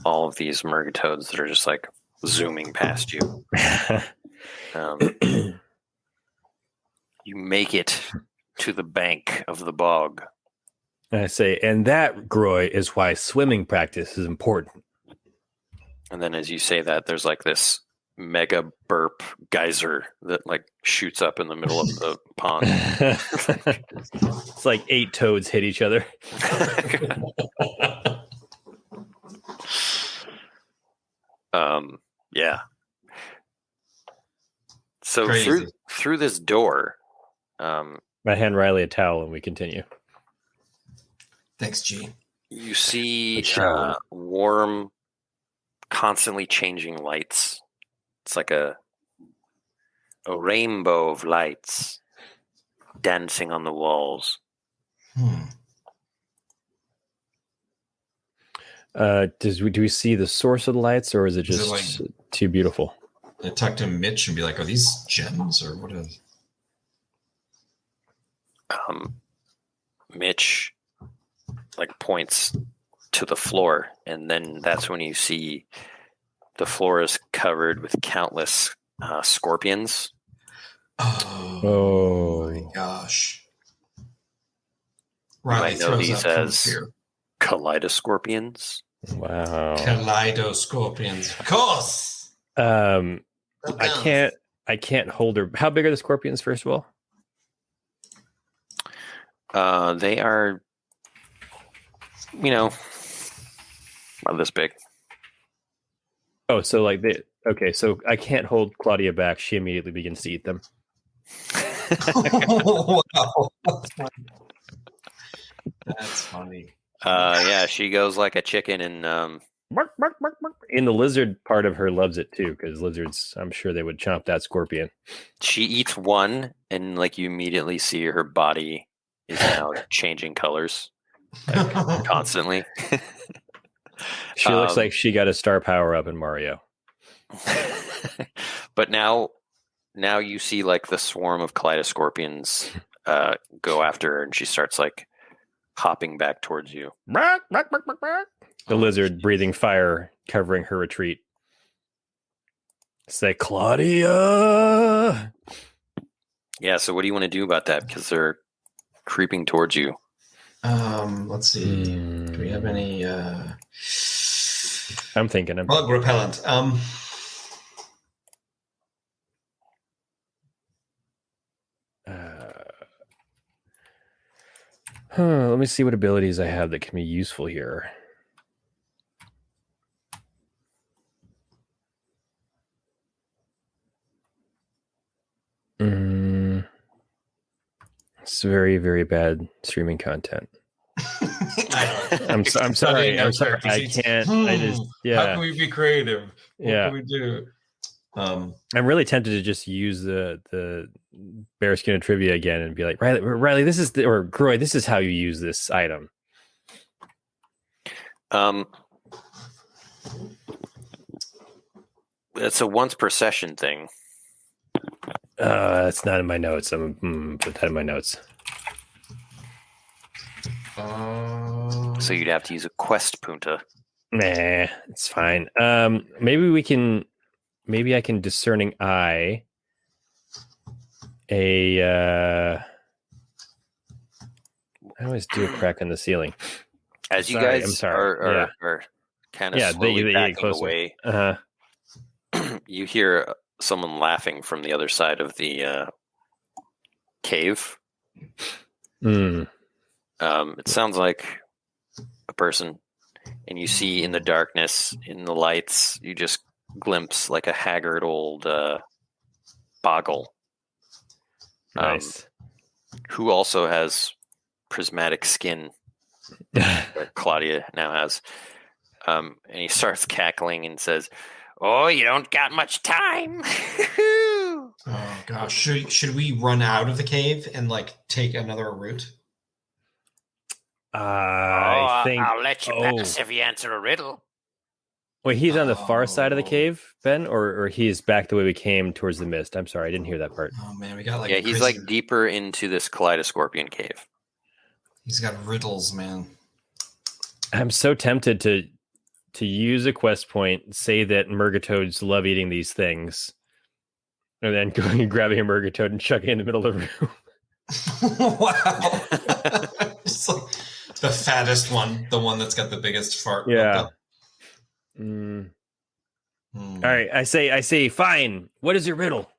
all of these Murgatoads that are just like zooming past you. You make it to the bank of the bog. I say, and that, Groy, is why swimming practice is important. And then as you say that, there's like this mega burp geyser that like shoots up in the middle of the pond. It's like 8 toads hit each other. Yeah. So Crazy. through this door, I hand Riley a towel and we continue. Thanks, G. you see A shower. warm, constantly changing lights. It's like a rainbow of lights dancing on the walls. Do we see the source of the lights, or is it Is it just too beautiful? I talk to Mitch and be like, "Are these gems or what is?" Mitch like points to the floor, and then that's when you see the floor is covered with countless scorpions. Oh my gosh! Riley might know throws these up as- here. Kaleidoscorpions. Wow. Kaleidoscorpions, of course. I can't hold her. How big are the scorpions, first of all? They are, about this big. Oh, so like okay, so I can't hold Claudia back. She immediately begins to eat them. Wow, that's funny. Yeah, she goes like a chicken and Bark, bark, bark, bark. And the lizard part of her loves it too, because lizards, I'm sure they would chomp that scorpion. she eats one, and like you immediately see her body is now changing colors constantly. She looks like she got a star power up in Mario. But now you see like the swarm of kaleidoscorpions go after her, and she starts like hopping back towards you. Bark, bark, bark, bark, bark. The lizard breathing fire, covering her retreat. Say, Claudia. Yeah, so what do you want to do about that? Because they're creeping towards you. Let's see. Do we have any I'm thinking. bug repellent? Let me see what abilities I have that can be useful here. It's very, very bad streaming content. I'm sorry. I'm sorry. I can't. I just, How can we be creative? What can we do? I'm really tempted to just use the bearskin of trivia again and be like, Riley, this is or Groy, this is how you use this item. It's a once per session thing. That's not in my notes. I'm put that in my notes. So you'd have to use a quest punta. Nah, it's fine. Maybe I can discerning eye I always do a crack on the ceiling. As you Sorry, guys I'm sorry. are kind of Yeah, slowly they get backing closer. away, Uh-huh. you hear someone laughing from the other side of the cave. It sounds like a person, and you see in the darkness, in the lights, you just glimpse like a haggard old boggle. Nice. Who also has prismatic skin that Claudia now has. And he starts cackling and says, "Oh, you don't got much time." Oh gosh, should we run out of the cave and like take another route? I think. I'll let you pass if you answer a riddle. Wait, he's on the far side of the cave, Ben, or he's back the way we came towards the mist. I'm sorry, I didn't hear that part. Oh man, we got like Yeah, he's like deeper into this kaleidoscorpion cave. He's got riddles, man. I'm so tempted to use a quest point, say that Murgatoads love eating these things, and then going and grabbing a Murgatoad and chucking it in the middle of the room. Wow. Just like the fattest one, the one that's got the biggest fart. Yeah. All right, I say, fine. What is your riddle?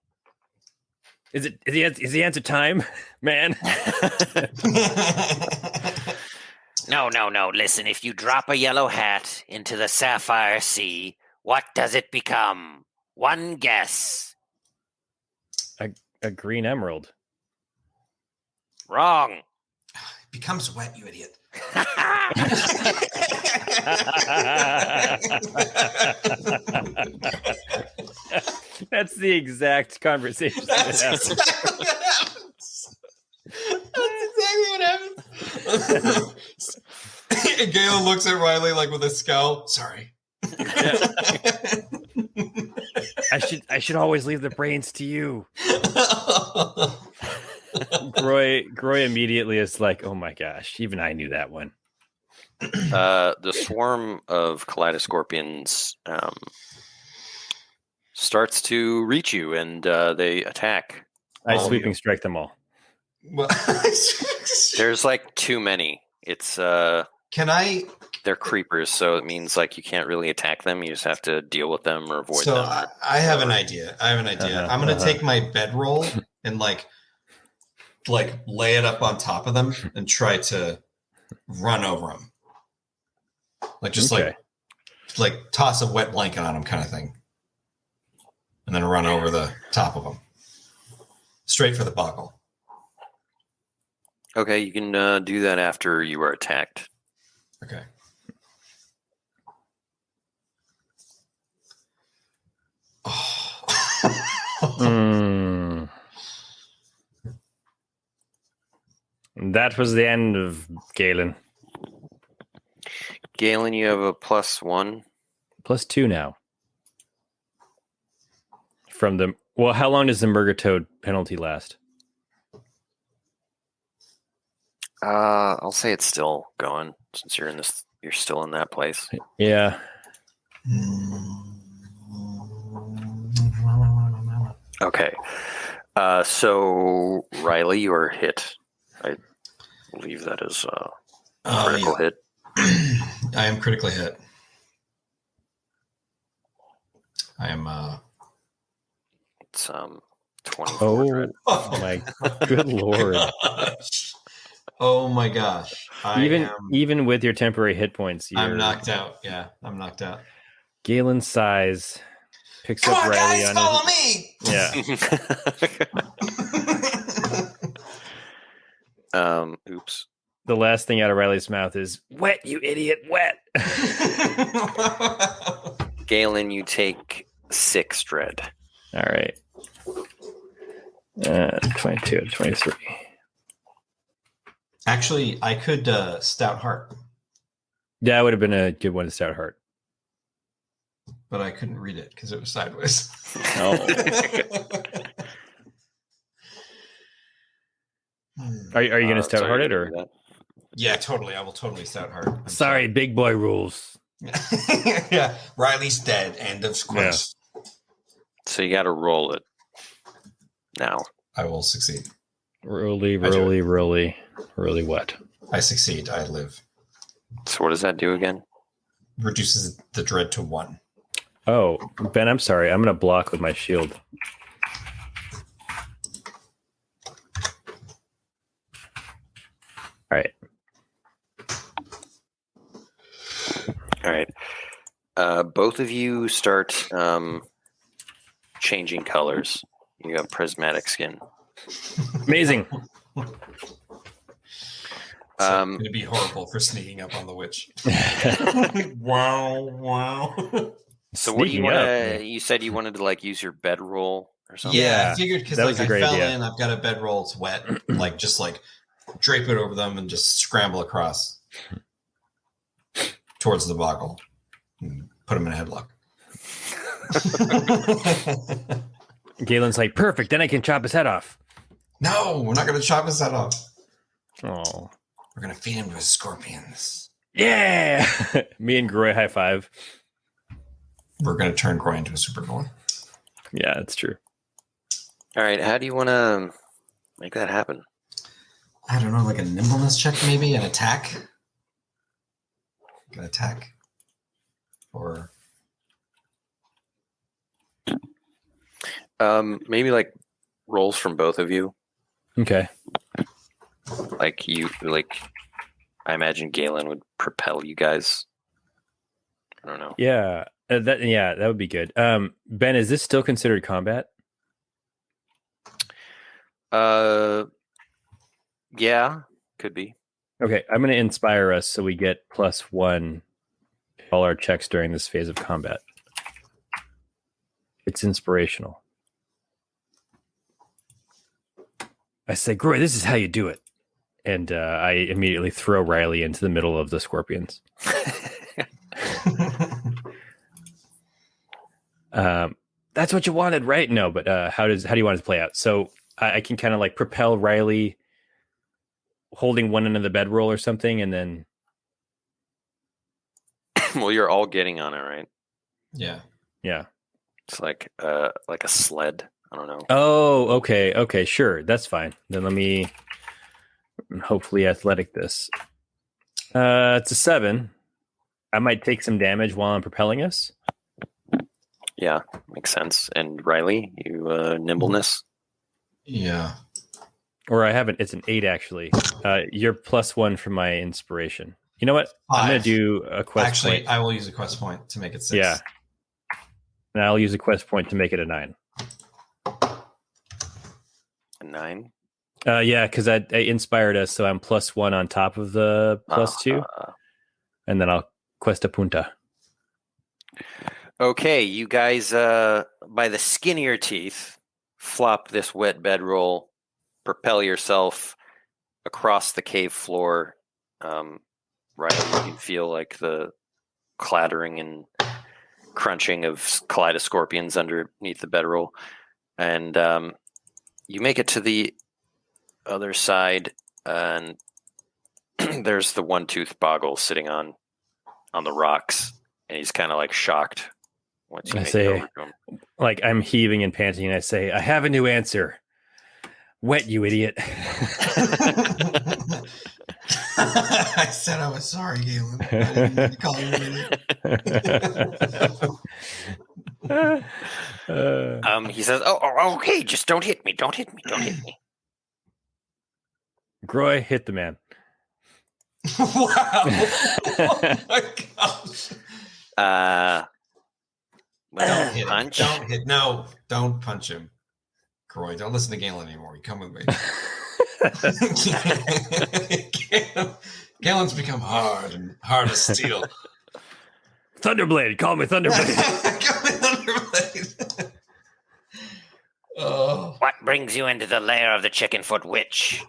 Is the answer time, man? No. Listen, if you drop a yellow hat into the sapphire sea, what does it become? One guess. A green emerald. Wrong. It becomes wet, you idiot. That's the exact conversation. That's that exactly what happens. That's exactly what happens. And Galen looks at Riley like with a scowl. Sorry. I should always leave the brains to you. Groy immediately is like, oh my gosh, even I knew that one. The swarm of kaleidoscorpions starts to reach you, and they attack. I sweeping strike them all. Well, There's like too many. It's can I? They're creepers, so it means like you can't really attack them. You just have to deal with them or avoid So them. I have an idea. I'm gonna take my bedroll and like lay it up on top of them and try to run over them. Like just like toss a wet blanket on them kind of thing. And then run over the top of them. Straight for the buckle. Okay, you can do that after you are attacked. Okay. That was the end of Galen. Galen, you have a +1. +2 now. From the how long does the Murgatroyd penalty last? I'll say it's still going since you're in this. You're still in that place. Yeah. Okay. So Riley, you are hit. I believe that is a critical hit. I am critically hit. I am It's 24. Oh my good lord. Gosh. Oh my gosh. Even with your temporary hit points, I'm knocked out. Yeah, I'm knocked out. Galen sighs, picks Come up on, Riley guys, on follow his. me. Oops. The last thing out of Riley's mouth is "Wet, you idiot, wet." Galen, you take 6 dread. All right. 22 to 23. Actually, I could stout heart, Yeah, it would have been a good one to stout heart. but I couldn't read it because it was sideways. Oh. Are you going to stout heart it or? Yeah, totally. I will totally stout heart. I'm Sorry, big boy rules. Yeah, Riley's dead. End of quest. So you got to roll it now. I will succeed. Really wet. I succeed. I live. So what does that do again? Reduces the dread to 1. Oh, Ben, I'm sorry. I'm going to block with my shield. All right. All right. Both of you start changing colors. You have prismatic skin. Amazing. It's going to be horrible for sneaking up on the witch. Wow. So what do you Sneaking want up. to? You said you wanted to like use your bedroll or something. Yeah, Yeah, I figured because that like was a I great fell idea. in, I've got a bedroll, it's wet. Like just like drape it over them and just scramble across towards the boggle. And put them in a headlock. Galen's like, perfect. Then I can chop his head off. No, we're not going to chop his head off. Oh, We're going to feed him to his scorpions. yeah. Me and Groy high five. We're going to turn Groy into a super golem. Yeah, that's true. All right. How do you want to make that happen? I don't know, like a nimbleness check maybe? An attack? An attack? Or... Maybe like rolls from both of you. Okay. Like I imagine Galen would propel you guys. I don't know. Yeah. That would be good. Ben, is this still considered combat? Yeah, could be. Okay, I'm going to inspire us so we get +1 all our checks during this phase of combat. It's inspirational. I say, Groy, this is how you do it. And I immediately throw Riley into the middle of the scorpions. That's what you wanted, right? No, but how do you want it to play out? So I can kind of like propel Riley holding one end of the bedroll or something, and then Well, you're all getting on it, right? Yeah. It's like a sled. I don't know. Oh, okay, sure, that's fine. Then let me hopefully athletic this. It's a 7. I might take some damage while I'm propelling us. Yeah, makes sense. And Riley, you nimbleness. Yeah. Or I haven't. It's an 8 actually. You're +1 for my inspiration. You know what? 5. I'm gonna do a quest Actually, point. I will use a quest point to make it 6. Yeah. And I'll use a quest point to make it a 9. A 9. Yeah, because I inspired us, so I'm +1 on top of the +2, and then I'll quest a punta. Okay, you guys, by the skin of your teeth, flop this wet bedroll, propel yourself across the cave floor. Right, you can feel like the clattering and crunching of kaleidoscorpions underneath the bedroll, and you make it to the other side, and there's the one-tooth boggle sitting on the rocks, and he's kind of like shocked once you I make it say, over to him. like I'm heaving and panting, and I say, I have a new answer. Wet, you idiot. I said I was sorry, Galen. I didn't mean to call you an idiot. He says, "Oh, okay. Just don't hit me. Don't hit me. Don't hit me." Groy, hit the man. Wow. Oh my gosh. Well, Hit him. punch. Don't hit. No, don't punch him. Croy, don't listen to Galen anymore. You come with me. Galen's become hard as steel. Thunderblade, call me Thunderblade. Call me Thunderblade. Oh, What brings you into the lair of the Chickenfoot Witch?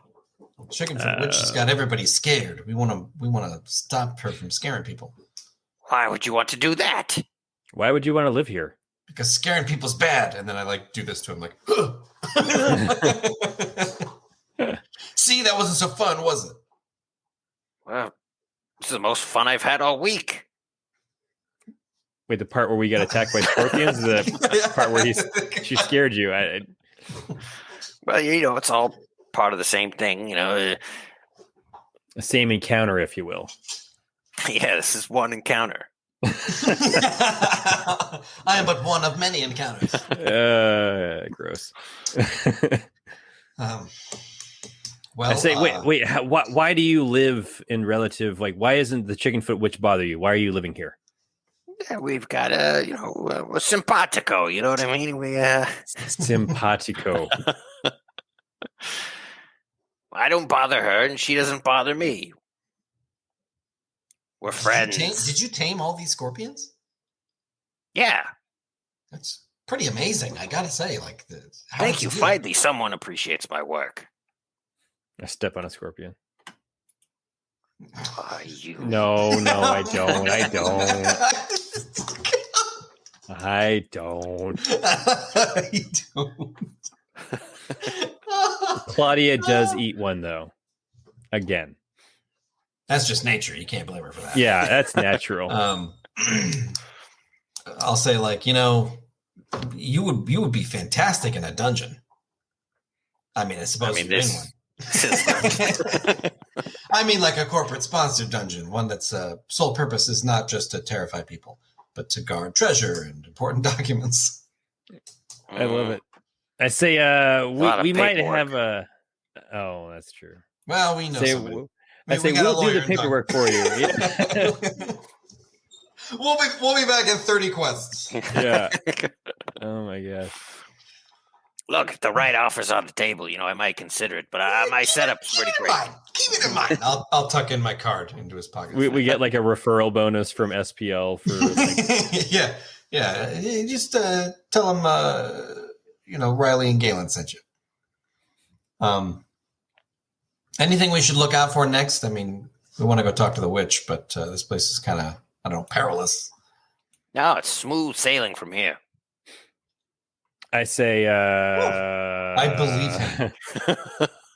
Chickenfoot Witch has got everybody scared. We want to stop her from scaring people Why would you want to do that? Why would you want to live here? because scaring people's bad. And then I like do this to him, like, see, that wasn't so fun, was it? Well, this is the most fun I've had all week. Wait, the part where we got attacked by scorpions? The part where she scared you? Well, it's all part of the same thing, The same encounter, if you will. Yeah, this is one encounter. I am but one of many encounters. Gross. Well, I say, wait. Why do you live in relative? Like, why isn't the Chickenfoot Witch bother you? Why are you living here? Yeah, we've got we're simpatico. You know what I mean? We Simpatico. I don't bother her, and she doesn't bother me. We're friends. Did you tame all these scorpions? Yeah. That's pretty amazing. I gotta say, like, Thank you. Finally, someone appreciates my work. I step on a scorpion. You. No, I don't. I don't. Claudia does eat one, though. Again. That's just nature. You can't blame her for that. Yeah, that's natural. I'll say, like, you would be fantastic in a dungeon. I mean, I suppose you're in one. I mean, like a corporate sponsored dungeon, one that's sole purpose is not just to terrify people, but to guard treasure and important documents. I love it. I say lot of we might paperwork. have a. Oh, that's true. Well, we know Say, somebody. I say We got a we'll do lawyer the in paperwork for you. Yeah. We'll be back in 30 quests. Yeah. Oh my gosh. Look, if the right offer's on the table, I might consider it, but my setup's pretty great. Keep it in mind. I'll tuck in my card into his pocket. We get like a referral bonus from SPL for like, yeah. You just tell him Riley and Galen sent you. Anything we should look out for next? I mean, we want to go talk to the witch, but this place is kind of, I don't know, perilous. No, it's smooth sailing from here. I say I believe him.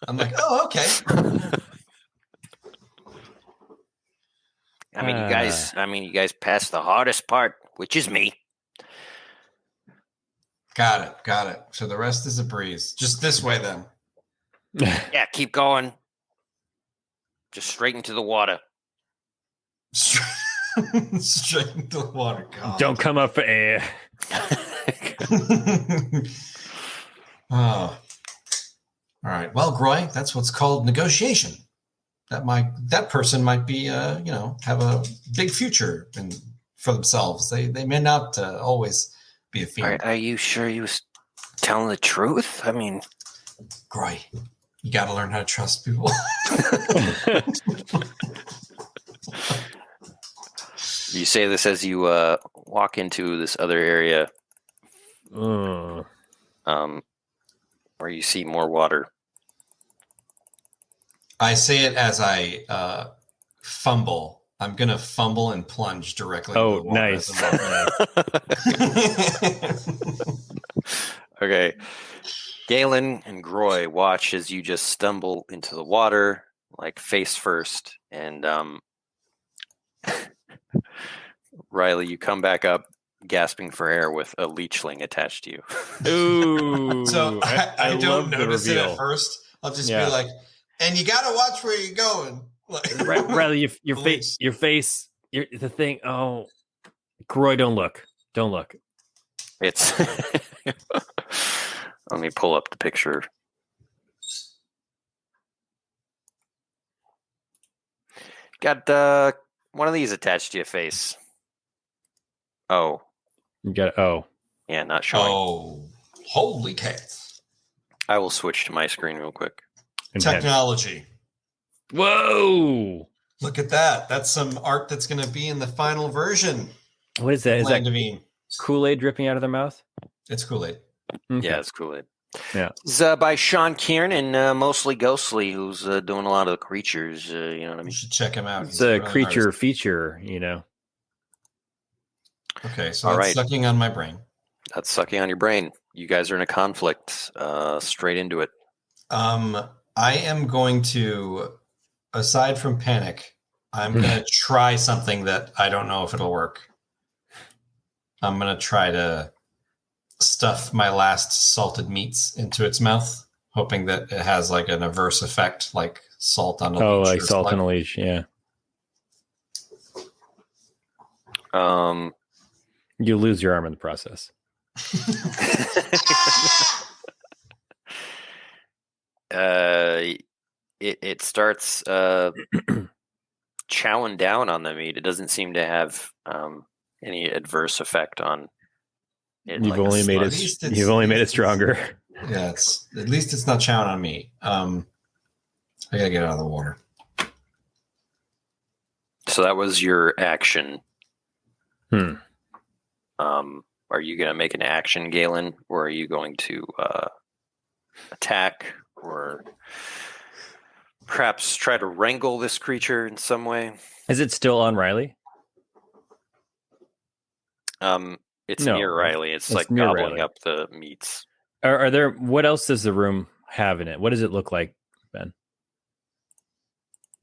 I'm like, oh, okay. I mean, you guys passed the hardest part, which is me. Got it. So the rest is a breeze. Just this way then. Yeah, keep going. Just straight into the water. Straight into the water. God. Don't come up for air. Oh. All right. Well, Groy, that's what's called negotiation. That person might be have a big future for themselves. They may not always be a fiend. Are you sure he was telling the truth? I mean, Groy, you got to learn how to trust people. You say this as you walk into this other area, where you see more water. I say it as I fumble. I'm going to fumble and plunge directly into the water. Nice. Okay. Galen and Groy watch as you just stumble into the water, like face first, and Riley, you come back up gasping for air with a leechling attached to you. Ooh. So I don't notice it at first. I'll just be like, and you got to watch where you're going. Like, Riley, your face, the thing. Oh, Groy, don't look. It's. Let me pull up the picture. Got one of these attached to your face. Oh. You got Yeah, not showing. Oh, holy cats. I will switch to my screen real quick. Technology. Whoa. Look at that. That's some art that's going to be in the final version. What is that? Is Land that of Eem. Kool-Aid dripping out of their mouth? It's Kool-Aid. Okay. Yeah, it's Kool-Aid. Yeah. It's by Sean Kieran and Mostly Ghostly, who's doing a lot of the creatures. You know what I mean? You should check him out. It's a creature feature, Okay, so that's sucking on my brain. That's sucking on your brain. You guys are in a conflict. Straight into it. I am going to, aside from panic, I'm going to try something that I don't know if it'll work. I'm going to try to stuff my last salted meats into its mouth, hoping that it has like an adverse effect, like salt on a leech. Oh, like salt on a leech, yeah. You lose your arm in the process. It starts chowing down on the meat. It doesn't seem to have any adverse effect on it. You've only made it stronger. Yeah, at least it's not chowing on me. I gotta get out of the water. So that was your action. Are you going to make an action, Galen, or are you going to attack, or perhaps try to wrangle this creature in some way? Is it still on Riley? It's near Riley. It's like gobbling up the meats. Are there? What else does the room have in it? What does it look like, Ben?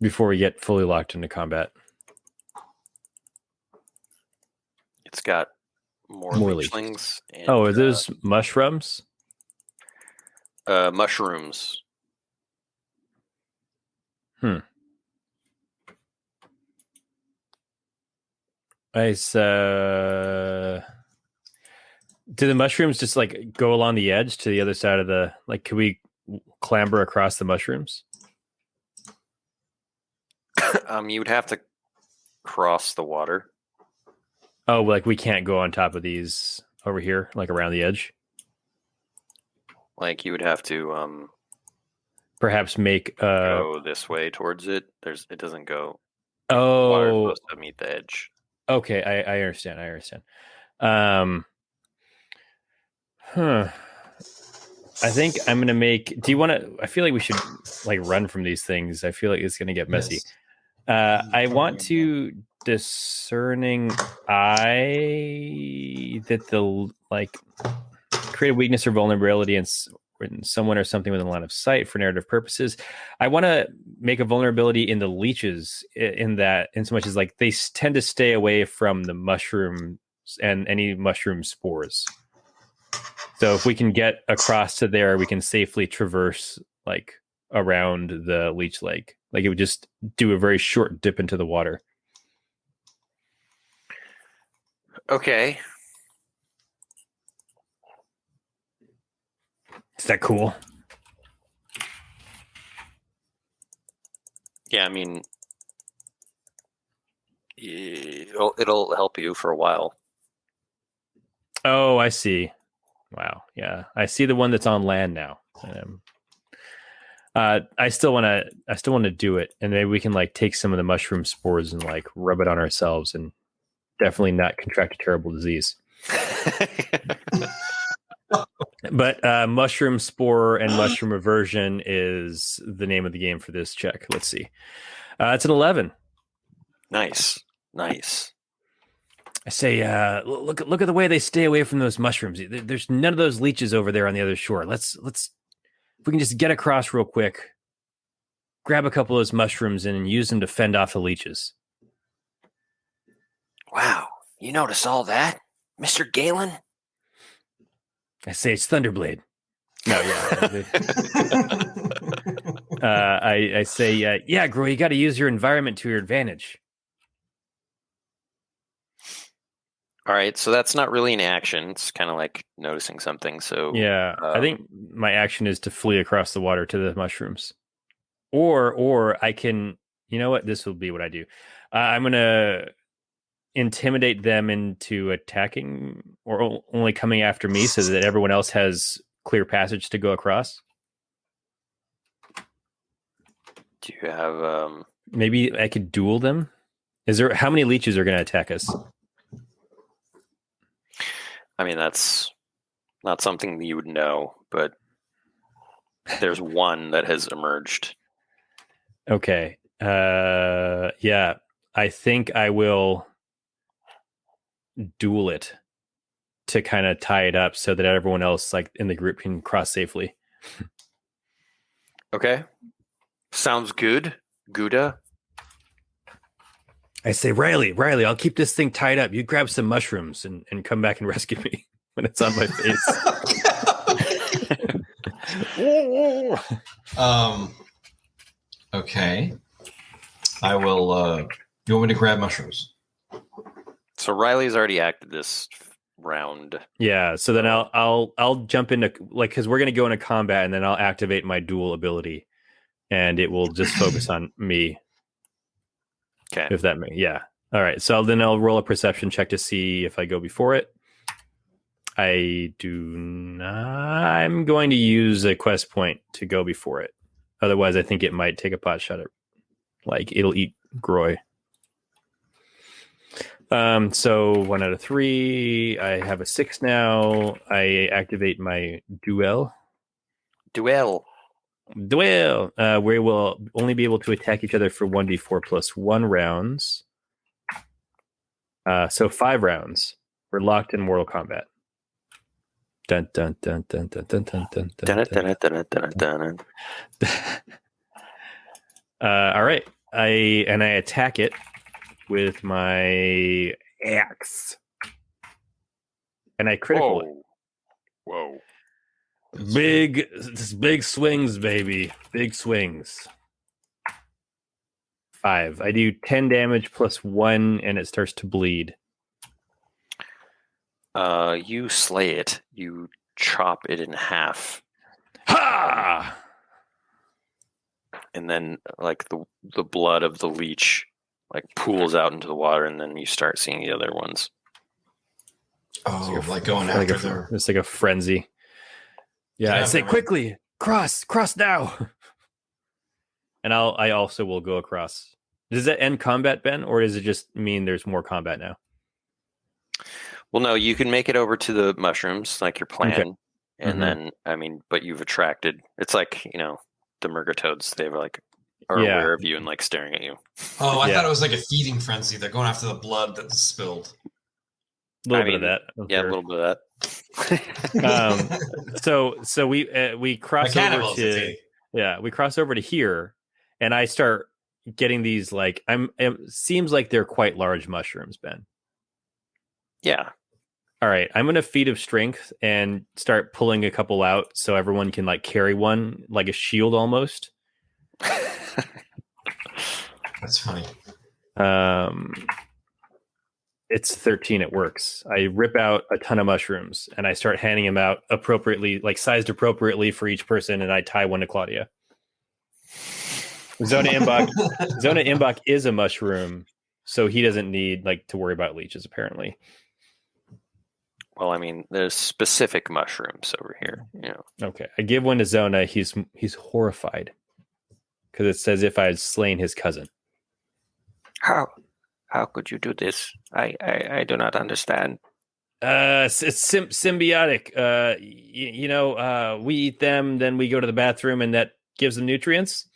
Before we get fully locked into combat, it's got more leechlings. And, are those mushrooms? Mushrooms. Do the mushrooms just like go along the edge to the other side of the like? Can we clamber across the mushrooms? You would have to cross the water. Oh, like we can't go on top of these over here, like around the edge. Like you would have to Perhaps make go this way towards it. It doesn't go. Oh, Water is supposed to meet the edge. Okay, I understand. I think I'm gonna make. Do you want to? I feel like we should like run from these things. I feel like it's gonna get messy. Yes. I want to discerning eye that the like create a weakness or vulnerability in someone or something within line of sight for narrative purposes. I want to make a vulnerability in the leeches in so much as like they tend to stay away from the mushrooms and any mushroom spores. So if we can get across to there, we can safely traverse like around the leech lake. Like it would just do a very short dip into the water. Okay. Is that cool? Yeah, I mean, it'll help you for a while. Oh, I see. Wow. Yeah, I see the one that's on land now. I still want to do it, and maybe we can like take some of the mushroom spores and like rub it on ourselves, and definitely not contract a terrible disease. But mushroom spore and mushroom aversion is the name of the game for this check. Let's see. It's an 11. Nice. I say, look at the way they stay away from those mushrooms. There's none of those leeches over there on the other shore. Let's if we can just get across real quick, grab a couple of those mushrooms and use them to fend off the leeches. Wow, you notice all that, Mr. Galen? I say it's Thunderblade. No, yeah. I say, yeah, Groy, you got to use your environment to your advantage. All right, so that's not really an action. It's kind of like noticing something. So yeah, I think my action is to flee across the water to the mushrooms, or I can. You know what? This will be what I do. I'm gonna intimidate them into attacking or only coming after me, so that everyone else has clear passage to go across. Do you have? Maybe I could duel them. Is there how many leeches are going to attack us? I mean, that's not something you would know, but there's one that has emerged. Okay. Yeah, I think I will duel it to kind of tie it up so that everyone else like in the group can cross safely. Okay. Sounds good. Gouda. I say, Riley, I'll keep this thing tied up. You grab some mushrooms and come back and rescue me when it's on my face. Okay. I will. You want me to grab mushrooms? So Riley's already acted this round. Yeah. So then I'll jump into like because we're gonna go into combat and then I'll activate my duel ability, and it will just focus on me. Okay. If that may, yeah. All right. So then I'll roll a perception check to see if I go before it. I do not. I'm going to use a quest point to go before it. Otherwise, I think it might take a pot shot at, like, it'll eat Groy. So 1 out of 3. I have a 6 now. I activate my duel. We will only be able to attack each other for 1d4 plus 1 rounds. So 5 rounds. We're locked in mortal combat. Dun dun dun dun dun dun dun dun dun dun. All right. I attack it with my axe. And I critical it. Whoa. Big swings, baby. Big swings. 5. I do 10 damage plus 1, and it starts to bleed. You slay it. You chop it in half. Ha! And then like the blood of the leech like pools out into the water, and then you start seeing the other ones. Oh, like going after their... It's like a frenzy. Yeah, I say quickly, cross now. And I also will go across. Does that end combat, Ben, or does it just mean there's more combat now? Well, no, you can make it over to the mushrooms like your plan. Okay. And then, I mean, but you've attracted, it's like, you know, the murgatodes, they were like, are aware of you and like staring at you. Oh, I thought it was like a feeding frenzy. They're going after the blood that's spilled. A little bit of that. Yeah, a little bit of that. So we cross over to we cross over to here, and I start getting these like it seems like they're quite large mushrooms, Ben. Yeah. All right, I'm gonna feat of strength and start pulling a couple out so everyone can like carry one like a shield almost. That's funny. It's 13. It works. I rip out a ton of mushrooms and I start handing them out appropriately, like sized appropriately for each person, and I tie one to Claudia. Zona Imbach is a mushroom, so he doesn't need like to worry about leeches apparently. Well, I mean, there's specific mushrooms over here. You know. Okay, I give one to Zona. He's horrified because it says if I had slain his cousin. How could you do this? I do not understand. It's symbiotic. We eat them, then we go to the bathroom, and that gives them nutrients.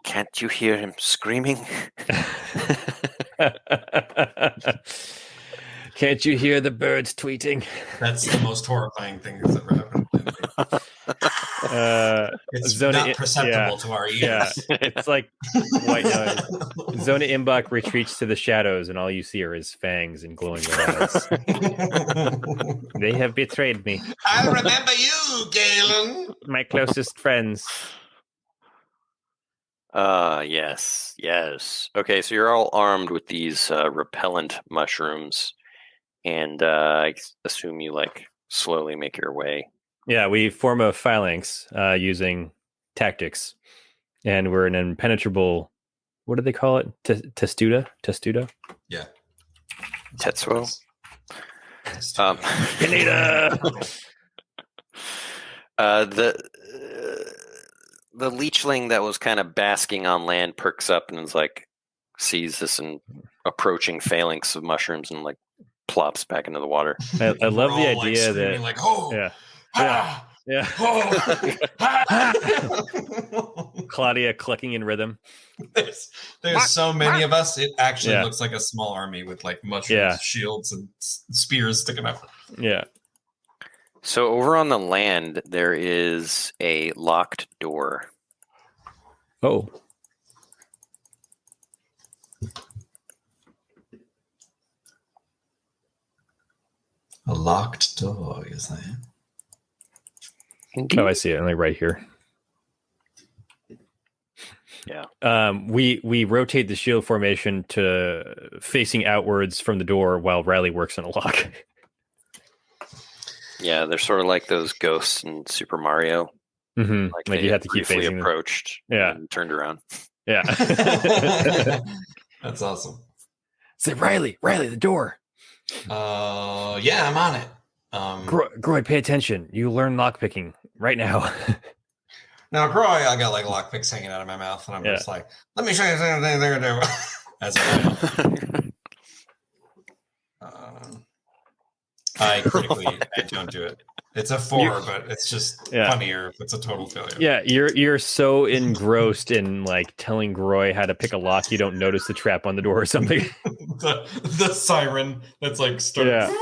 Can't you hear him screaming? Can't you hear the birds tweeting? That's the most horrifying thing that's ever happened. It's not perceptible to our ears. Yeah, it's like white noise. Zona Imbach retreats to the shadows, and all you see are his fangs and glowing red eyes. They have betrayed me. I remember you, Galen. My closest friends. Yes. Okay, so you're all armed with these repellent mushrooms, and I assume you like slowly make your way. Yeah, we form a phalanx using tactics, and we're an impenetrable. What do they call it? Testudo? Yeah. Tetsuo. Canada. The leechling that was kind of basking on land perks up and is like sees this and approaching phalanx of mushrooms and like plops back into the water. I love the idea that like, oh yeah. ah, Yeah. oh, ah. Claudia clucking in rhythm. There's so many of us. It actually looks like a small army with like mushrooms, shields, and spears sticking up. Yeah. So over on the land, there is a locked door. Oh. A locked door, you're saying? Oh, I see it. Like right here. Yeah. We rotate the shield formation to facing outwards from the door while Riley works on a lock. Yeah, they're sort of like those ghosts in Super Mario. Mm-hmm. Like you have to keep facing approached. Yeah. And turned around. Yeah. That's awesome. Say, Riley, the door. Yeah, I'm on it. Groy, pay attention. You learn lockpicking right now. Now, Groy, I got like lockpicks hanging out of my mouth, and I'm just like, let me show you something they're gonna do. As I don't do it. It's a 4, but it's just funnier if it's a total failure. Yeah, you're so engrossed in like telling Groy how to pick a lock, you don't notice the trap on the door or something. the siren that's like starting.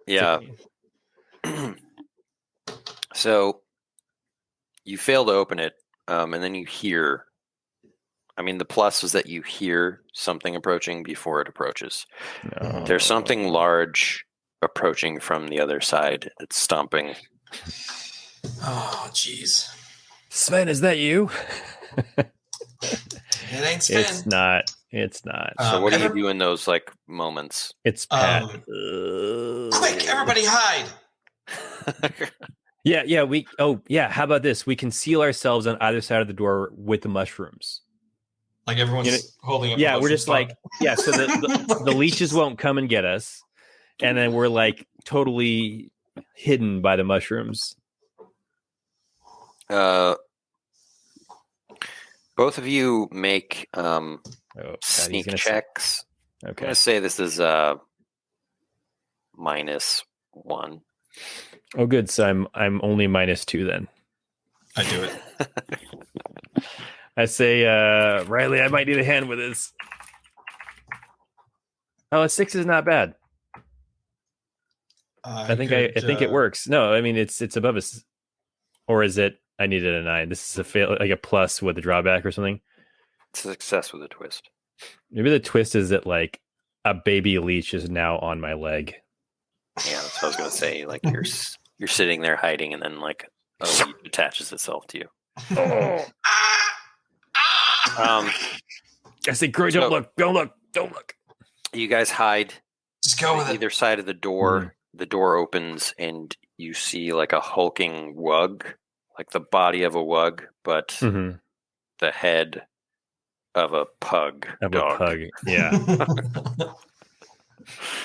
Yeah. So you fail to open it, and then you hear. I mean, the plus is that you hear something approaching before it approaches. No. There's something large approaching from the other side. It's stomping. Oh, jeez. Sven, is that you? It ain't Sven. It's not. It's not. So what do you every- do in those like moments? It's Pat. Quick, everybody hide! Yeah. How about this? We conceal ourselves on either side of the door with the mushrooms. Like everyone's holding up. Yeah, we're just like, so the leeches won't come and get us. And then we're like totally hidden by the mushrooms. Both of you make sneak checks. I'm Okay. gonna say this is -1. Oh, good. So I'm only -2 then. I do it. I say, Riley, I might need a hand with this. Oh, a 6 is not bad. I think it works. No, I mean it's above us, or is it? I needed a 9. This is a fail, like a plus with a drawback or something. It's a success with a twist. Maybe the twist is that like a baby leech is now on my leg. Yeah, that's what I was gonna say. Like you're sitting there hiding, and then like a leech attaches itself to you. I say, Groy, don't look. You guys hide. Just go with on it. either side of the door. The door opens, and you see like a hulking wug, like the body of a wug, but the head of a pug dog. Yeah.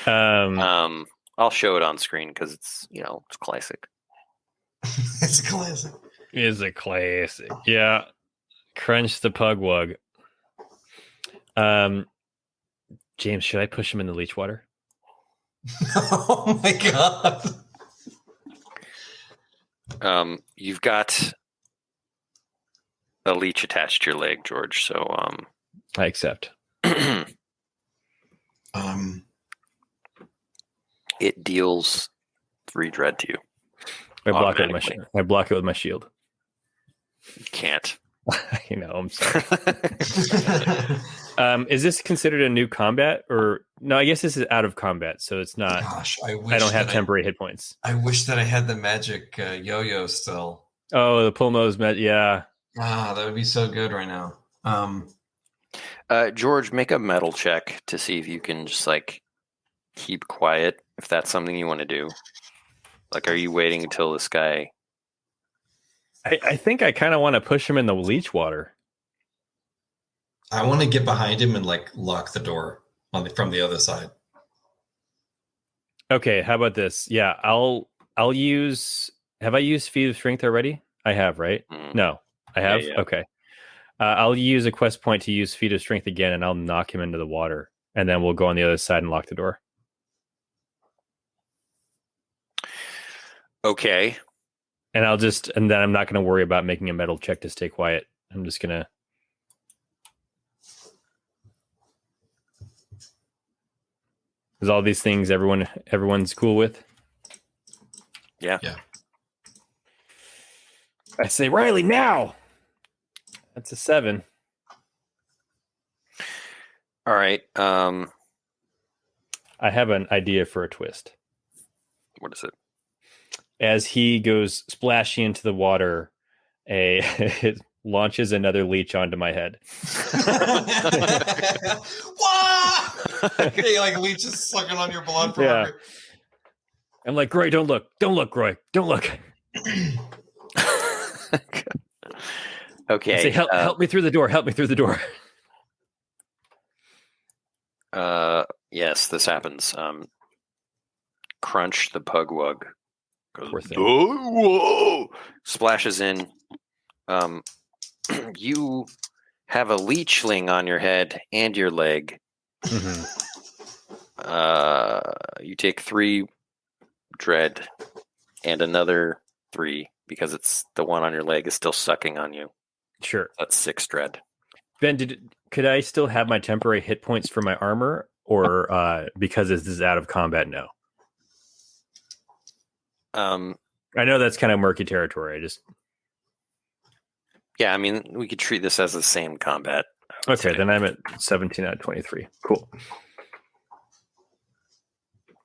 I'll show it on screen because it's it's classic. It's a classic. Is a classic. Yeah. Crunch the pug wug. James, should I push him in the leech water? Oh my god. You've got a leech attached to your leg, George, so I accept. It deals 3 dread to you. I block it with my shield. You can't. I know, I'm sorry. Is this considered a new combat, or no? I guess this is out of combat, so it's not. Gosh, I don't have temporary hit points. I wish that I had the magic yo-yo still. Oh, the pull nose yeah. Ah, that would be so good right now. George, make a metal check to see if you can just like keep quiet. If that's something you want to do, like, are you waiting until this guy? I think I kind of want to push him in the leech water. I want to get behind him and like lock the door from the other side. Okay, how about this? Yeah, I'll use. Have I used Feat of Strength already? I have, right? No, I have. Yeah. Okay, I'll use a quest point to use Feat of Strength again, and I'll knock him into the water, and then we'll go on the other side and lock the door. Okay. And then I'm not going to worry about making a metal check to stay quiet. I'm just going to. Is all these things everyone's cool with? Yeah. I say, Riley, now. That's a 7. All right. I have an idea for a twist. What is it? As he goes splashing into the water, it launches another leech onto my head. Okay, like leeches sucking on your blood forever. I'm like, Groy, don't look, Groy, don't look. Okay. I say, help me through the door. Yes, this happens. Crunch the pug wug. Poor thing. Whoa! Splashes in. You have a leechling on your head and your leg. Mm-hmm. You take 3 dread and another 3 because it's the one on your leg is still sucking on you. Sure. That's 6 dread. Ben, could I still have my temporary hit points for my armor, or because this is out of combat? No. I know that's kind of murky territory. Yeah, I mean, we could treat this as the same combat. Okay, then I'm at 17 out of 23. Cool.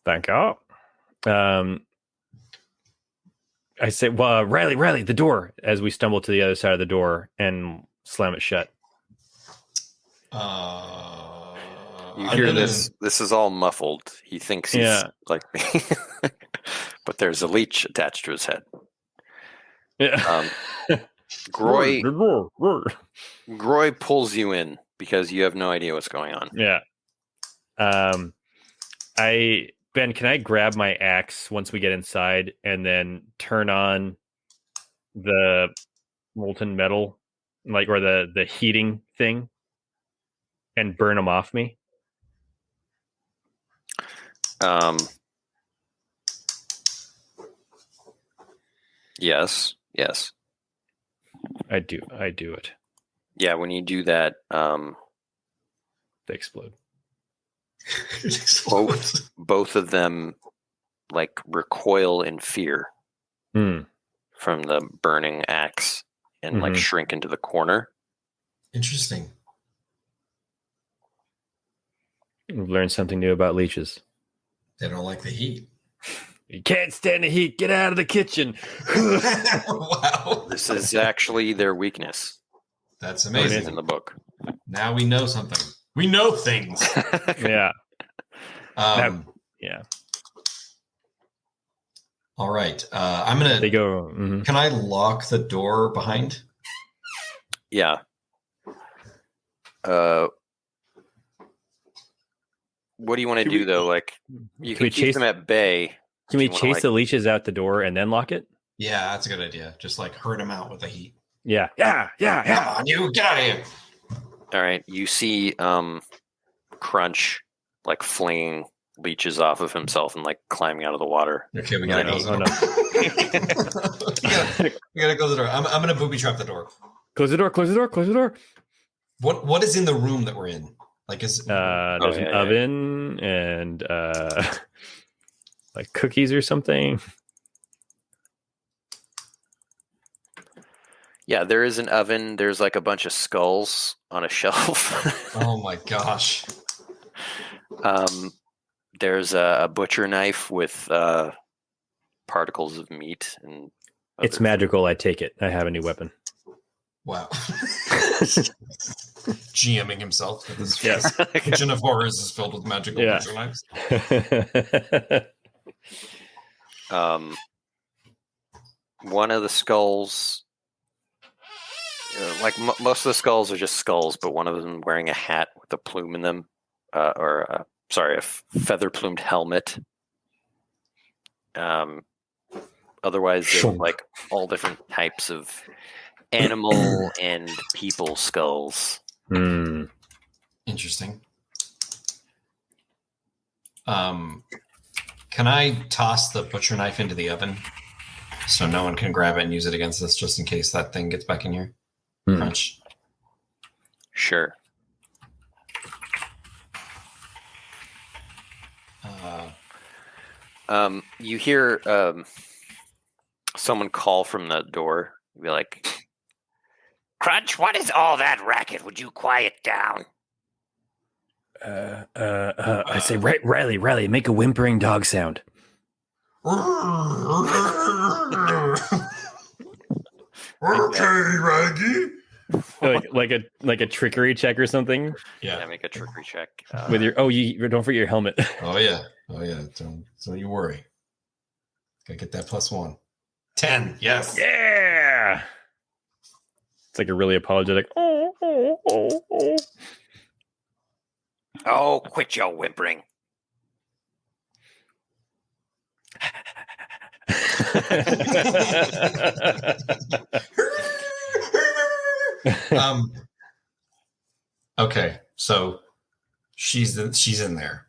Thank you. I say, well, Riley, the door, as we stumble to the other side of the door and slam it shut. You I'm hear gonna- this? This is all muffled. He thinks he's like me, but there's a leech attached to his head. Yeah. Groy pulls you in because you have no idea what's going on. Yeah. Ben, can I grab my axe once we get inside and then turn on the molten metal, or the heating thing, and burn them off me? Yes. I do it. Yeah, when you do that, They explode. It explodes. both of them like recoil in fear Hmm. from the burning axe and like Mhm. shrink into the corner. Interesting. We've learned something new about leeches. They don't like the heat. You can't stand the heat. Get out of the kitchen. Wow. This is actually their weakness. That's It is in amazing. the book. Now we know something. We know things. Yeah. Yeah. All right. I'm gonna. They go. Mhm. Can I lock the door behind? Yeah. What do you want to Can do we- though? Like you Can we can keep chase? them at bay. Can we you wanna, chase like- the leeches out the door and then lock it? Yeah, that's a good idea. Just like hurt him out with the heat. Yeah. Come on, you get out of here. All right. You see Crunch like flinging leeches off of himself and like climbing out of the water. Okay, we gotta No, close the oh, door. we gotta close the door. I'm gonna booby trap the door. Close the door. Close the door. Close the door. What is in the room that we're in? Like is There's an yeah. oven and like cookies or something. Yeah, there is an oven. There's like a bunch of skulls on a shelf. oh my gosh. There's a butcher knife with particles of meat and It's other- magical. I take it. I have a new weapon. Wow. GMing himself with his Yes. kitchen of horrors is filled with magical Yeah. butcher knives. One of the skulls, like most of the skulls are just skulls, but one of them wearing a hat with a plume in them, a feather plumed helmet. Otherwise, there's Shunk. like all different types of animal and people skulls. Hmm. Interesting. Can I toss the butcher knife into the oven so no one can grab it and use it against us just in case that thing gets back in here? Hmm. Crunch. Sure. You hear someone call from the door. Be like, Crunch, what is all that racket? Would you quiet down? I say, Riley, make a whimpering dog sound. Okay, Raggy. like a trickery check or something yeah, make a trickery check. with your. Oh, you don't forget your helmet. Oh yeah. Don't you worry. Gotta get that +1. 10. Yes. Yeah. It's like a really apologetic. Oh. Oh, quit your whimpering. Okay, so she's in there.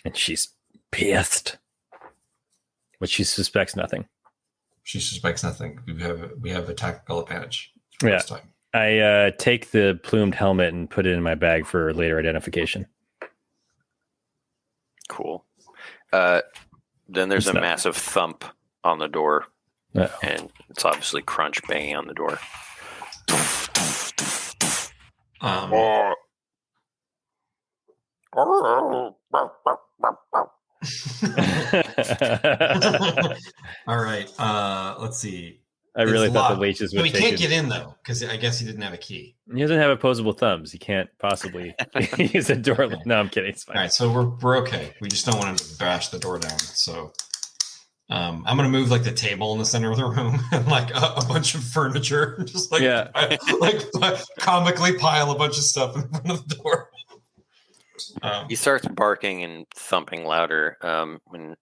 And she's pissed, but she suspects nothing. She suspects nothing. We have a tactical advantage. Yeah. First time. I take the plumed helmet and put it in my bag for later identification. Cool. Then there's It's a not- massive thump on the door, Uh-oh. and it's obviously Crunch banging on the door. All right. Let's see. I really It's thought the locked. leeches So would he take can't it. get in though, because I guess he didn't have a key. He doesn't have opposable thumbs. He can't possibly use a door. Okay. No, I'm kidding. It's fine. All right, so we're okay. We just don't want him to bash the door down. So I'm gonna move like the table in the center of the room and like a bunch of furniture, just like comically pile a bunch of stuff in front of the door. He starts barking and thumping louder when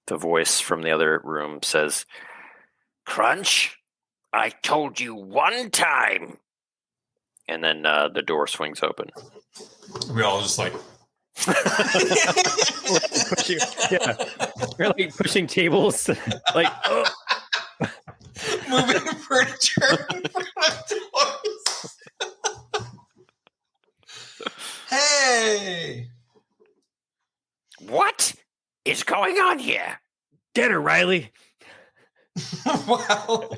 the voice from the other room says, Crunch, I told you one time. and then the door swings open. We all just like We're like pushing tables, like moving furniture in front of doors. Hey! What is going on here? get her, Riley. Wow.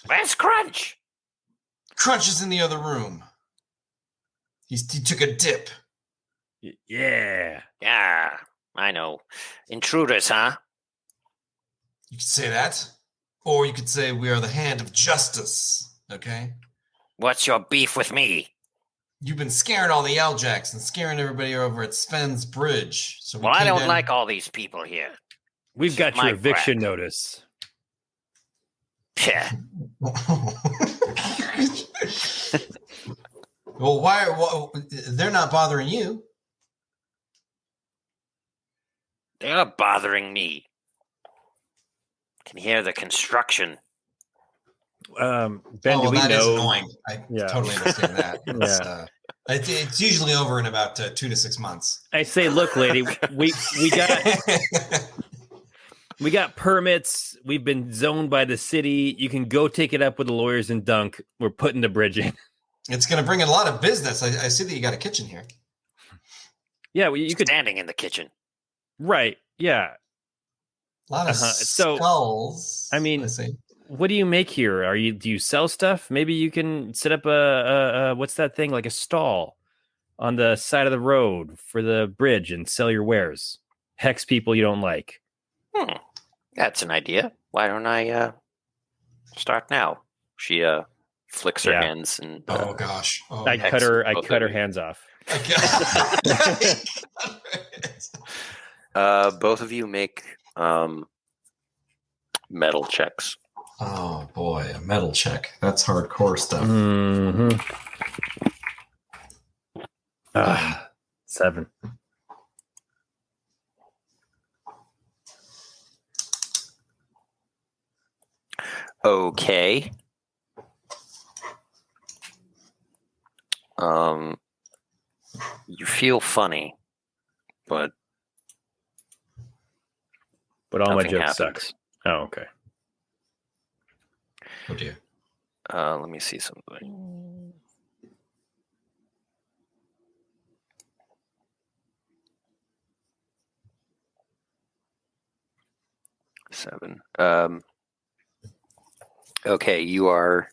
Where's Crunch? Crunch is in the other room. He took a dip. Yeah. Yeah, I know. Intruders, huh? You could say that. Or you could say we are the hand of justice. Okay? What's your beef with me? You've been scaring all the Aljacks and scaring everybody over at Sven's Bridge. So Well, I came don't down- like all these people here. We've got My your eviction crap. notice. Yeah. Well, they're not bothering you. They're bothering me. Can hear the construction. Ben, do well, we that is know? annoying. I Yeah. totally understand that. It's usually over in about 2 to 6 months. I say, look, lady, we got permits. We've been zoned by the city. You can go take it up with the lawyers in Dunk. We're putting the bridge in. It's going to bring in a lot of business. I see that you got a kitchen here. Yeah, well, you could. Standing in the kitchen. Right. Yeah. A lot of So, skulls. I mean, I see. what do you make here? Do you sell stuff? Maybe you can set up a what's that thing, like a stall on the side of the road for the bridge and sell your wares. Hex people you don't like. That's an idea. Why don't I start now? She flicks her Yeah. hands and Oh gosh. Oh, I no. cut her both of you. hands off. both of you make metal checks. Oh boy, a metal check. That's hardcore stuff. Mm-hmm. 7. Okay. You feel funny, but But all my nothing jokes happens. sucks. Oh, okay. Oh dear. Let me see something. Seven. Okay, you are.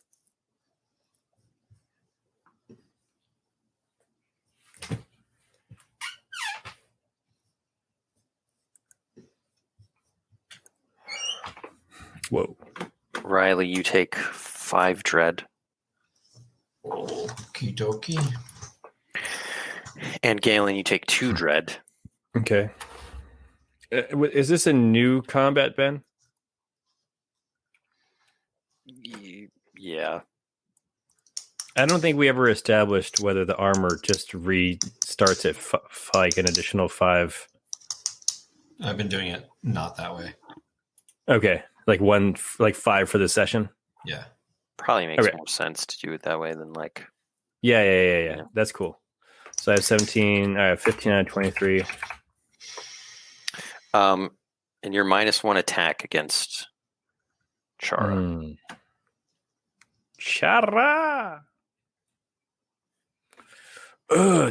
Whoa. Riley, you take 5 dread. Okie dokie. And Galen, you take 2 dread. Okay. Is this a new combat, Ben? Yeah. I don't think we ever established whether the armor just restarts at like an additional 5. I've been doing it not that way. Okay, like 5 for the session. Yeah. Probably makes Okay. more sense to do it that way than like. Yeah. That's cool. So I have 17. I have 15 out of 23. And your -1 attack against Chara. Chara.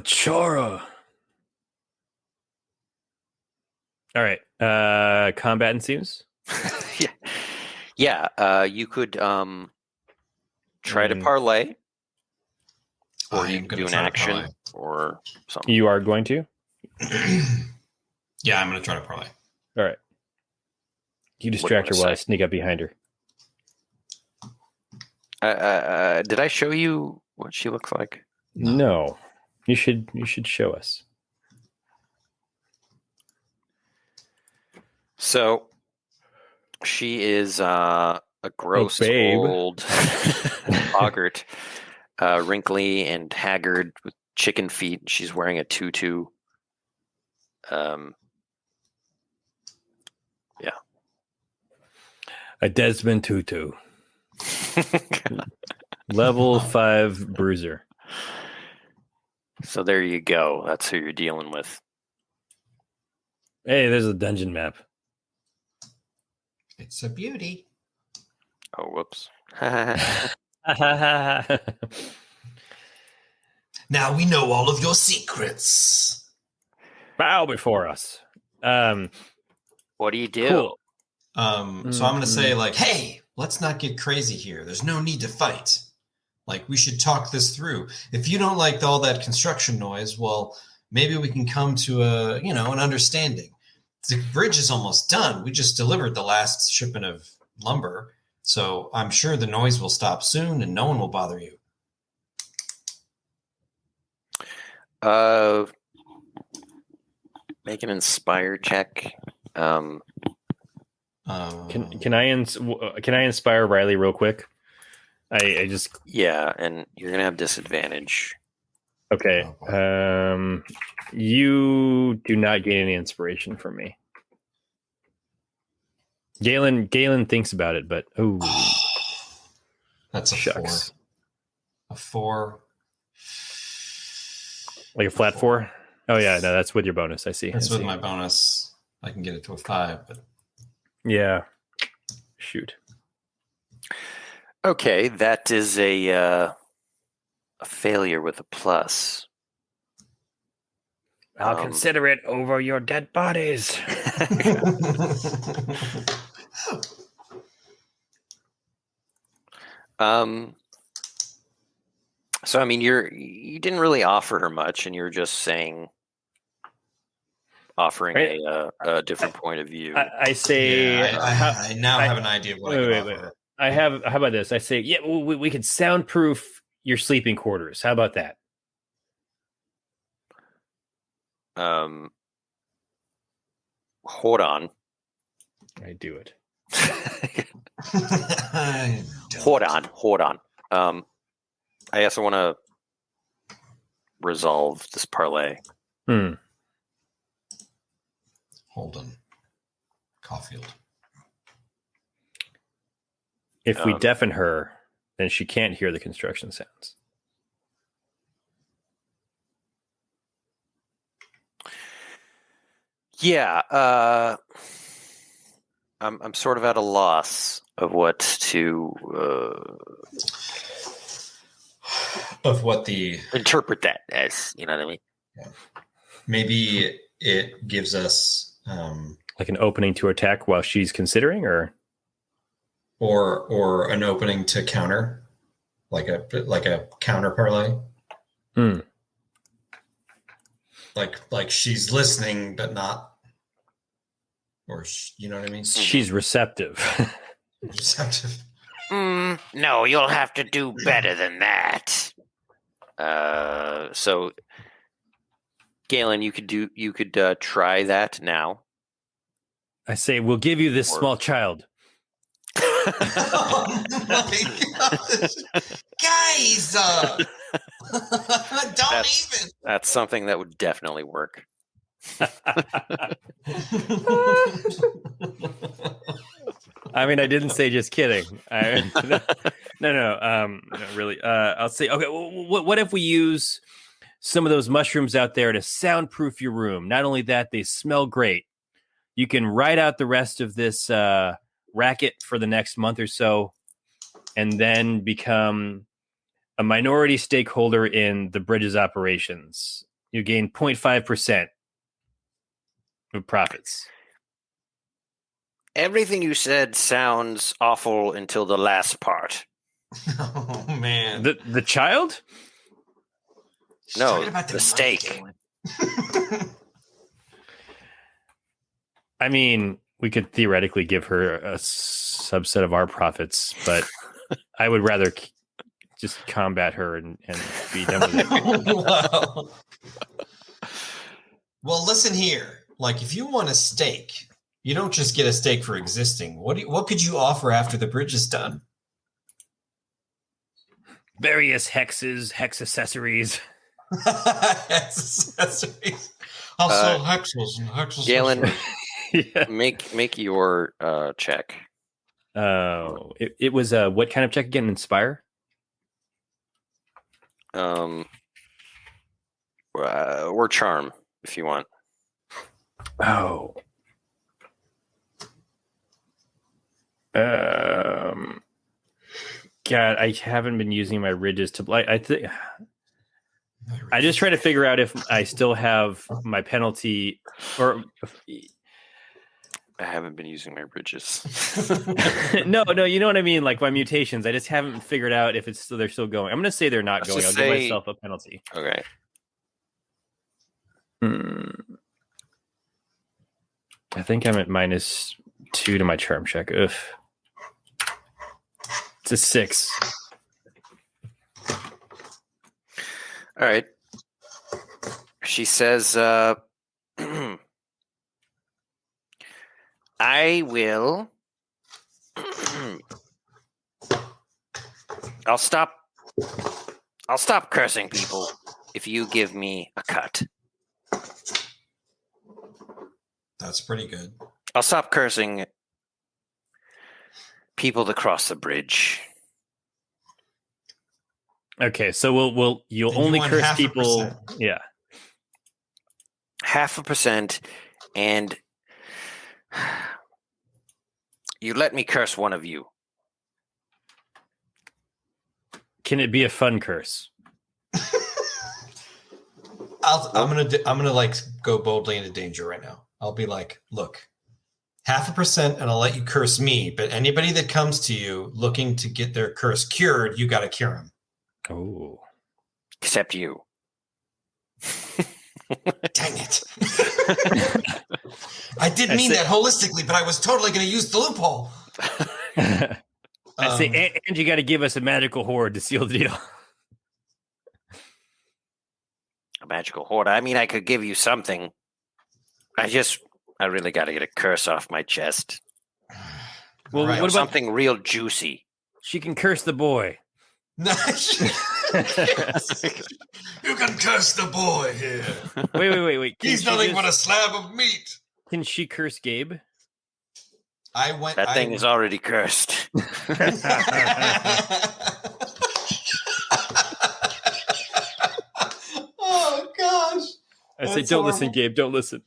Chara. All right. Combat ensues. Yeah. You could try to Mm. parlay, or I you am could gonna do an try to action parlay. or something. You are going to? Yeah, I'm going to try to parlay. All right. You distract her while I sneak up behind her. Did I show you what she looks like? No. You should show us. So she is a gross old boggart, wrinkly and haggard with chicken feet. She's wearing a tutu. Yeah. A Desmond Tutu. Level 5 bruiser. So there you go. That's who you're dealing with. Hey, there's a dungeon map. It's a beauty. Oh, whoops. Now we know all of your secrets. Bow before us. What do you do? Cool. So I'm going to say, like, hey, let's not get crazy here. There's no need to fight. Like, we should talk this through. If you don't like all that construction noise, well, maybe we can come to an understanding. The bridge is almost done. We just delivered the last shipment of lumber. So I'm sure the noise will stop soon and no one will bother you. Make an inspire check. Can I inspire Riley real quick? I just and you're gonna have disadvantage. okay. You do not gain any inspiration from me. Galen thinks about it, but that's a shucks. 4. A 4. Like a flat 4? Oh yeah, no, that's with your bonus. I see. That's with my bonus. I can get it to a 5, but yeah. Shoot. Okay, that is a failure with a plus. I'll consider it over your dead bodies. So I mean, you didn't really offer her much, and you're just offering a different point of view. I say, I now have an idea of what I can offer her. I have. How about this? I say, yeah, we could soundproof your sleeping quarters. How about that? Hold on. I do it. Hold on. I also want to resolve this parlay. Holden. Caulfield. If we deafen her, then she can't hear the construction sounds. Yeah, I'm sort of at a loss of what to of what the interpret that as. You know what I mean? Yeah. Maybe it gives us like an opening to attack while she's considering, or an opening to counter, like a counter parlay. Like she's listening, but not, or you know what I mean? She's receptive. Receptive. No, you'll have to do better than that. So, Galen, you could try that now. I say, we'll give you this small child. Oh my gosh. Guys, even. That's something that would definitely work. I mean, I didn't say just kidding. No, really. I'll say, okay, what if we use some of those mushrooms out there to soundproof your room? Not only that, they smell great. You can ride out the rest of this racket for the next month or so, and then become a minority stakeholder in the bridge's operations. You gain 0.5% of profits. Everything you said sounds awful until the last part. Oh man. The child? No, the steak. I mean, we could theoretically give her a subset of our profits, but I would rather just combat her and be done with it. Wow. Well, listen here. Like, if you want a stake, you don't just get a stake for existing. What could you offer after the bridge is done? Various hexes, hex accessories. Hex accessories. I'll sell hexes and hex accessories. Galen, Yeah. make your check. Oh, it was what kind of check again? Inspire? Or charm, if you want. Oh. God, I haven't been using my ridges to I think I just try to figure out if I still have my penalty or I haven't been using my bridges. no, you know what I mean? Like my mutations, I just haven't figured out if they're still going. I'm gonna say they're not going. I'll give myself a penalty. Okay. I think I'm at -2 to my charm check. Ugh. It's a 6. All right. She says, I will. I'll stop cursing people if you give me a cut. That's pretty good. I'll stop cursing people to cross the bridge. Okay, so you'll And you only want curse 0.5%. people. Yeah. 0.5%, and you let me curse one of you. Can it be a fun curse? I'm gonna like go boldly into danger right now. I'll be like, look, 0.5%, and I'll let you curse me. But anybody that comes to you looking to get their curse cured, you got to cure them. Oh. Except you. Dang it! I did mean that holistically, but I was totally going to use the loophole. I say, and you got to give us a magical horde to seal the deal. A magical horde. I mean, I could give you something. I really got to get a curse off my chest. Well, Right. what about Something real juicy. she can curse the boy? Nice. You can curse the boy here. Wait. Can He's she nothing just- but a slab of meat. Can she curse Gabe? That thing is already cursed. Oh gosh! I say, That's don't listen, horrible. Gabe. Don't listen.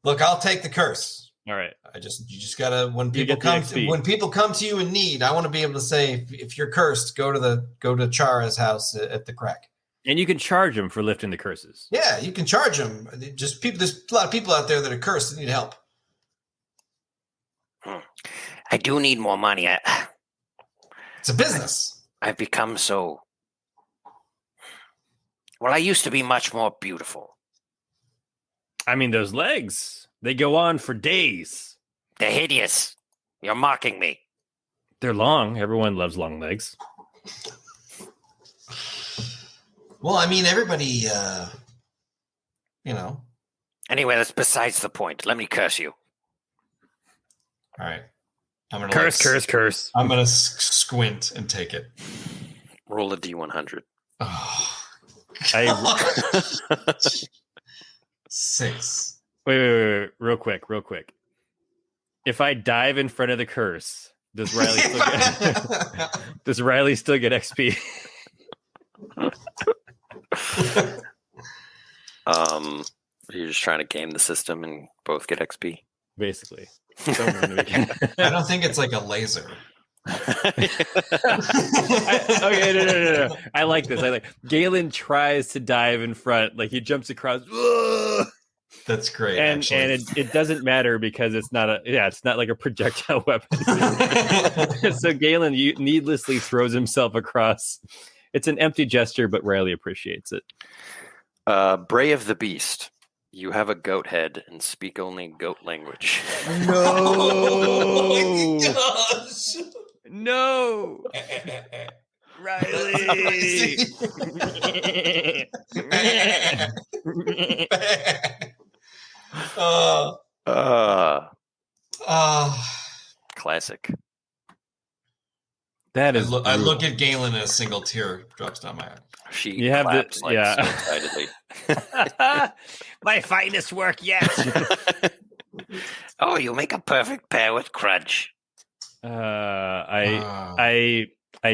Look, I'll take the curse. All right. You just gotta when You people get the come XP. when people come to you in need, I want to be able to say if you're cursed, go to Chara's house at the crack. And you can charge him for lifting the curses. Yeah, you can charge them. Just people. There's a lot of people out there that are cursed that need help. I do need more money. It's a business. I've become so. Well, I used to be much more beautiful. I mean, those legs, they go on for days. They're hideous. You're mocking me. They're long. Everyone loves long legs. Well, I mean, everybody, you know. Anyway, that's besides the point. Let me curse you. All right. I'm gonna Curse. I'm gonna squint and take it. Roll a D100. Oh, I 6. wait. Real quick. If I dive in front of the curse, does Riley still get XP? You're just trying to game the system and both get XP. Basically. I don't think it's like a laser. Okay, no. I like this. Galen tries to dive in front, like he jumps across. That's great. And it doesn't matter because it's not like a projectile weapon. So Galen needlessly throws himself across. It's an empty gesture, but Riley appreciates it. Bray of the Beast. You have a goat head and speak only goat language. Oh my gosh! No, Riley. uh, uh, Classic. That I is. look at Galen and a single tear drops down my eye. She You have claps the- like yeah. so excitedly. My finest work yet. Oh, you make a perfect pair with Crunch. I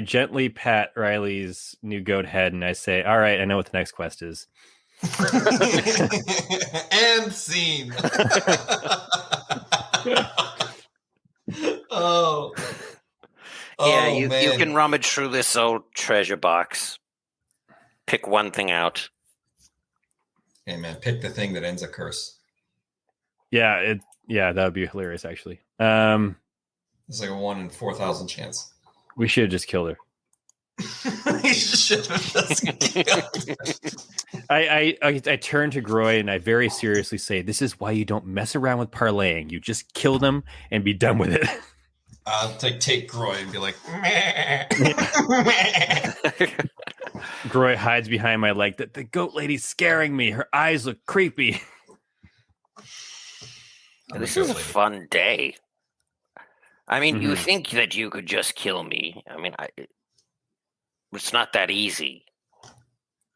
gently pat Riley's new goat head and I say, "All right, I know what the next quest is." And scene. Oh. Yeah, Oh, you man. can rummage through this old treasure box. Pick one thing out. Hey man, pick the thing that ends a curse. Yeah, that would be hilarious. Actually, It's like a 1 in 4,000 chance. we should have just killed her. You should have just killed. I turn to Groy and I very seriously say, "This is why you don't mess around with parlaying. You just kill them and be done with it." I'll take Groy and be like, Groy hides behind my leg. The goat lady's scaring me. Her eyes look creepy. This is a fun day. I mean, you Mhm. think that you could just kill me. I mean, it's not that easy.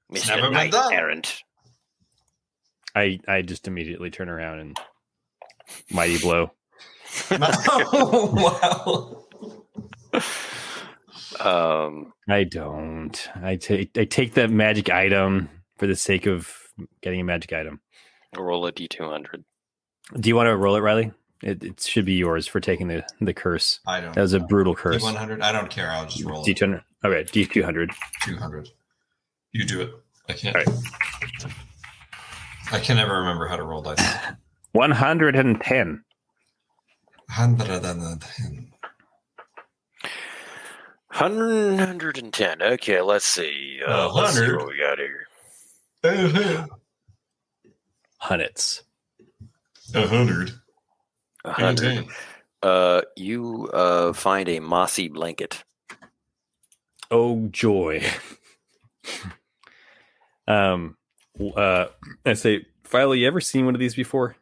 It's Mr. never been Knight done. Errant. I just immediately turn around and mighty blow. Oh, Um, I don't. I take that magic item for the sake of getting a magic item. roll a d200. Do you want to roll it, Riley? It should be yours for taking the curse. I don't. That was a brutal curse. D100. I don't care. I'll just roll it. D200. Okay, D200. 200. You do it. I can't. All right. I can never remember how to roll dice. 110. 110. 110. Okay, let's see. Let's see 100. what we got here. Hunnits. 100. 100. You find a mossy blanket. Oh joy. I say, Philo, you ever seen one of these before?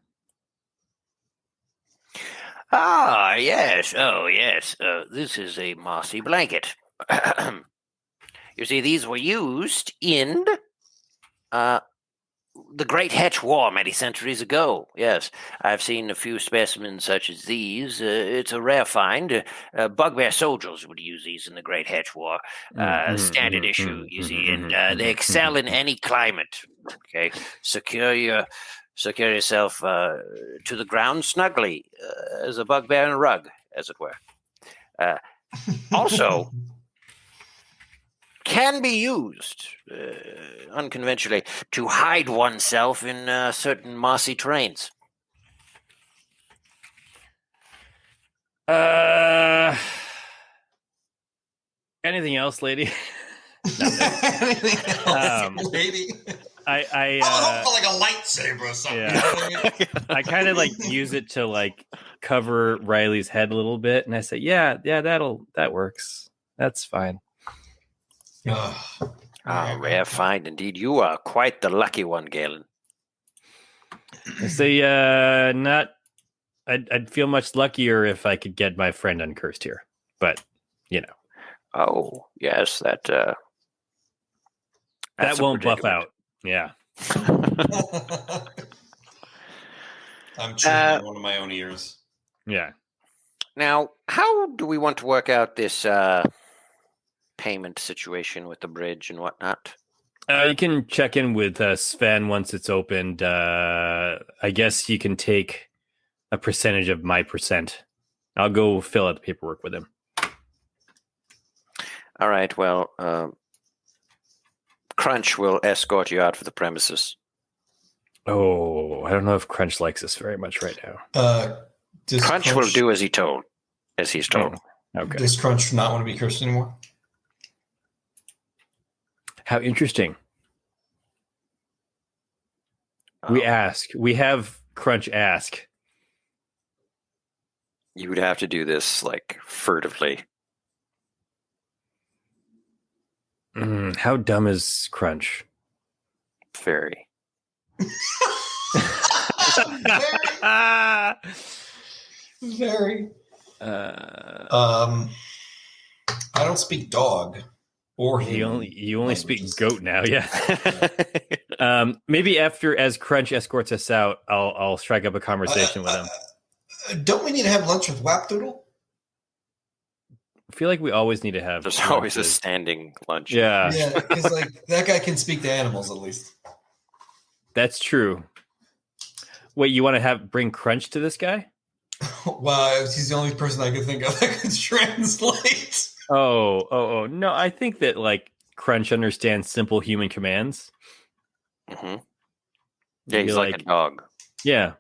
Ah, yes. Oh, yes. This is a mossy blanket. You see, these were used in the Great Hetch War many centuries ago. Yes, I've seen a few specimens such as these. It's a rare find. Bugbear soldiers would use these in the Great Hetch War. Standard issue, you see, and they excel in any climate. Okay, secure yourself to the ground snugly as a bugbear in a rug, as it were. Also, can be used unconventionally to hide oneself in certain mossy terrains. Anything else, lady? Anything else, lady? I hope for like a lightsaber or something. yeah. You know what I mean? I kind of like use it to like cover Riley's head a little bit, and I say, "Yeah, that works. That's fine." Rare find indeed. You are quite the lucky one, Galen. I say, not. I'd feel much luckier if I could get my friend uncursed here, but you know, Oh, yes, that that a won't buff predicament. out. Yeah. I'm chewing one of my own ears. Yeah. Now, how do we want to work out this payment situation with the bridge and whatnot? You can check in with Sven once it's opened. I guess you can take a percentage of my percent. I'll go fill out the paperwork with him. All right, well, Crunch will escort you out of the premises. Oh, I don't know if Crunch likes us very much right now. Does Crunch will do as he's told. Okay. Does Crunch not want to be cursed anymore? How interesting. We ask. We have Crunch ask. You would have to do this like furtively. How dumb is Crunch? Very. Very. I don't speak dog or human. You only speak goat now, yeah. Maybe as Crunch escorts us out, I'll strike up a conversation with him. Don't we need to have lunch with Wapdoodle? I feel like we always need to have. There's always a standing lunch. Yeah, because like that guy can speak to animals at least. That's true. Wait, you want to bring Crunch to this guy? Well, he's the only person I could think of that could translate. Oh, no, I think that like Crunch understands simple human commands. Mm-hmm. Yeah, he's like a dog. Yeah.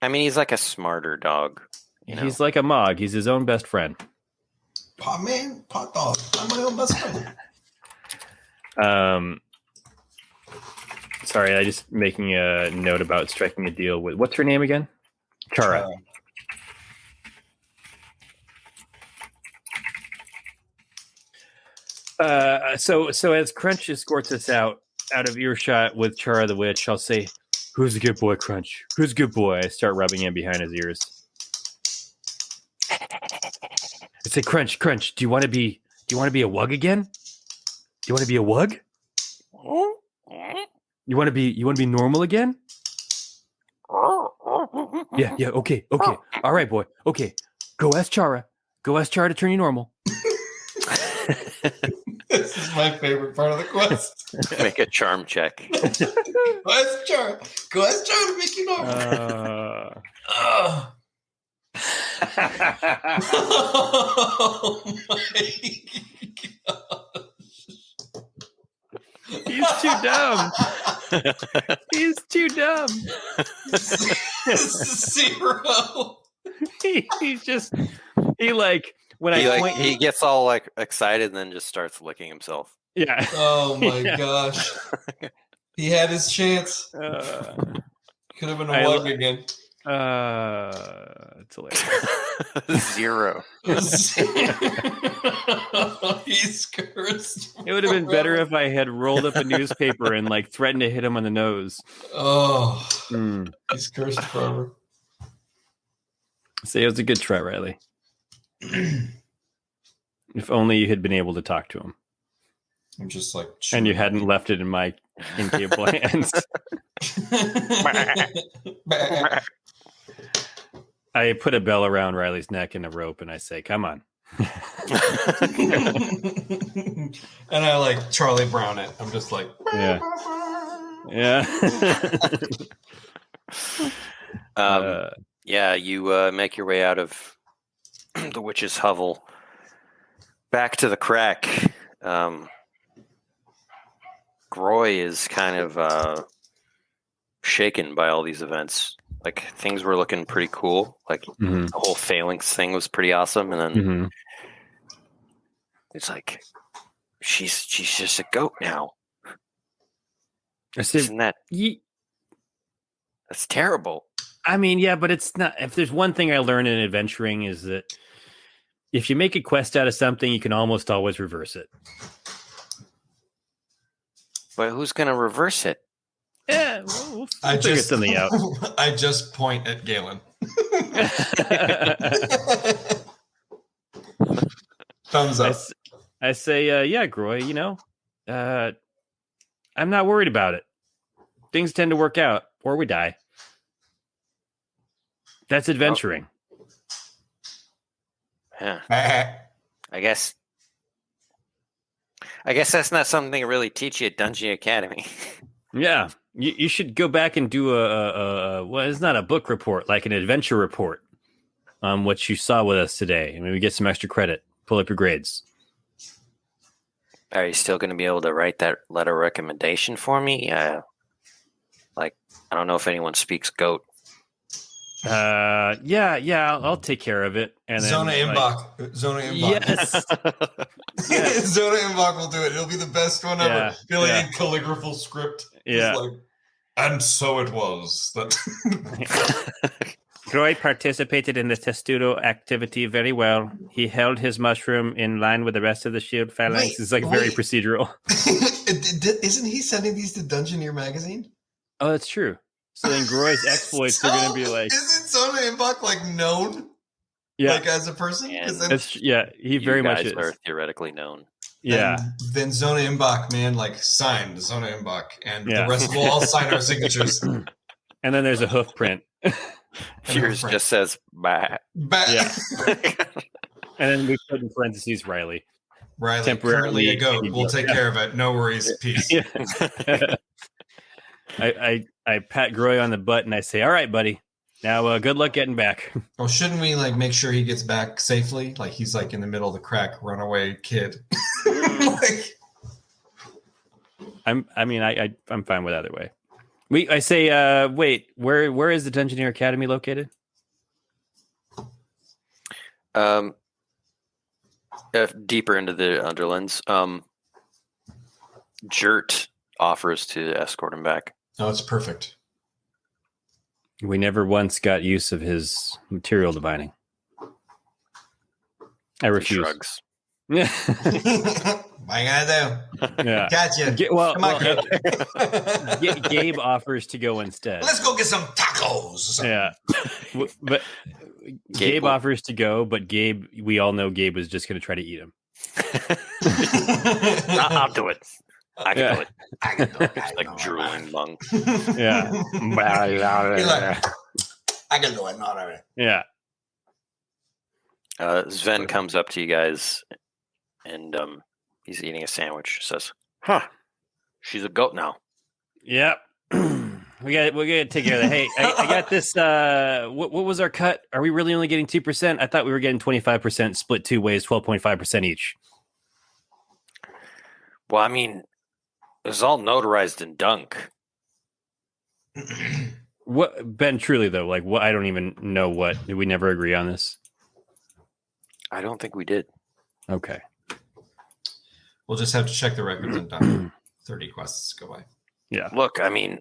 I mean, he's like a smarter dog. You know? He's like a Mog. He's his own best friend. Pot dog. I'm my own best friend. Sorry, I just making a note about striking a deal with what's her name again? Chara. So as Crunch escorts us out of earshot with Chara the Witch, I'll say, "Who's a good boy, Crunch? Who's a good boy?" I start rubbing him behind his ears. I say, Crunch, do you want to be a wug again? Do you want to be a wug? You want to be normal again? Yeah, okay. All right, boy. Okay. Go ask Chara to turn you normal. This is my favorite part of the quest. Make a charm check. Go ask Chara to make you normal. Oh my gosh. He's too dumb. He's too dumb. Zero. He gets all like excited and then just starts licking himself. Yeah. Oh my gosh. He had his chance. Could have been a wug again. It's hilarious. Zero. He's cursed. It would have been better if I had rolled up a newspaper and like threatened to hit him on the nose. Oh, he's cursed forever. Say it was a good try, Riley. If only you had been able to talk to him. I'm just like, and you hadn't left it in my incapable hands. I put a bell around Riley's neck and a rope, and I say, "Come on." And I like Charlie Brown it. I'm just like, yeah. You make your way out of the witch's hovel back to the crack. Groy is kind of shaken by all these events. Like, things were looking pretty cool. Like, the whole phalanx thing was pretty awesome. And then it's like, she's just a goat now. Isn't that... That's terrible. I mean, yeah, but it's not... If there's one thing I learned in adventuring is that if you make a quest out of something, you can almost always reverse it. But who's going to reverse it? Yeah, we'll figure something out. I just point at Galen. Thumbs up. I say, yeah, Groy, I'm not worried about it. Things tend to work out, or we die. That's adventuring. Yeah. I guess that's not something they really teach you at Dungeon Academy. Yeah. You should go back and do well, it's not a book report, like an adventure report on what you saw with us today. And maybe get some extra credit. Pull up your grades. Are you still going to be able to write that letter of recommendation for me? I don't know if anyone speaks goat. Yeah, I'll take care of it. And then, Zona Imbach. Yes. Yes. Zona Imbach will do it. It'll be the best one ever. Yeah. Be like a calligraphical script. Yeah. And so it was that Groy participated in the testudo activity very well. He held his mushroom in line with the rest of the shield phalanx. It's like very procedural. Isn't he sending these to Dungeoneer magazine? Oh, that's true. So then Groy's exploits are going to be like... Isn't Zona Imbach like known? Yeah. Like as a person? And He very much is. are theoretically known. Yeah. Then Zona Imbach, man, like signed Zona Imbach. And the rest will all sign our signatures. And then there's a hoof print. Yours just says "bah." Yeah. And then we put in parentheses Riley. Riley, Temporarily currently a goat. We'll take care of it. No worries. Peace. Yeah. I pat Groy on the butt and I say, "All right, buddy. Now, good luck getting back." Oh, shouldn't we like make sure he gets back safely? Like he's like in the middle of the crack, runaway kid. Like, I'm fine with either way. I say, wait, where is the Dungeoneer Academy located? Deeper into the Underlands. Jert offers to escort him back. oh, it's perfect. We never once got use of his material divining. I He refuse. shrugs. Yeah. What you gonna do? Yeah. Gotcha. Well, Come on, Gabe offers to go instead. let's go get some tacos. Or something. Yeah. But Gabe offers to go, but Gabe, we all know Gabe is just going to try to eat him. I'll do it. I can do it. I can do it. It's like drooling monk. Yeah. He's like, I can do it. Not already. Yeah. Sven comes up to you guys, and he's eating a sandwich. Says, "Huh, she's a goat now." Yep. We're gonna take care of that. Hey, I got this. What was our cut? Are we really only getting 2%? I thought we were getting 25%, split two ways, 12.5% each. Well, I mean, it was all notarized in Dunk. What, Ben? Truly though, like what? I don't even know what. Did we never agree on this? I don't think we did. Okay. We'll just have to check the records and done. 30 quests go by. Yeah. Look, I mean,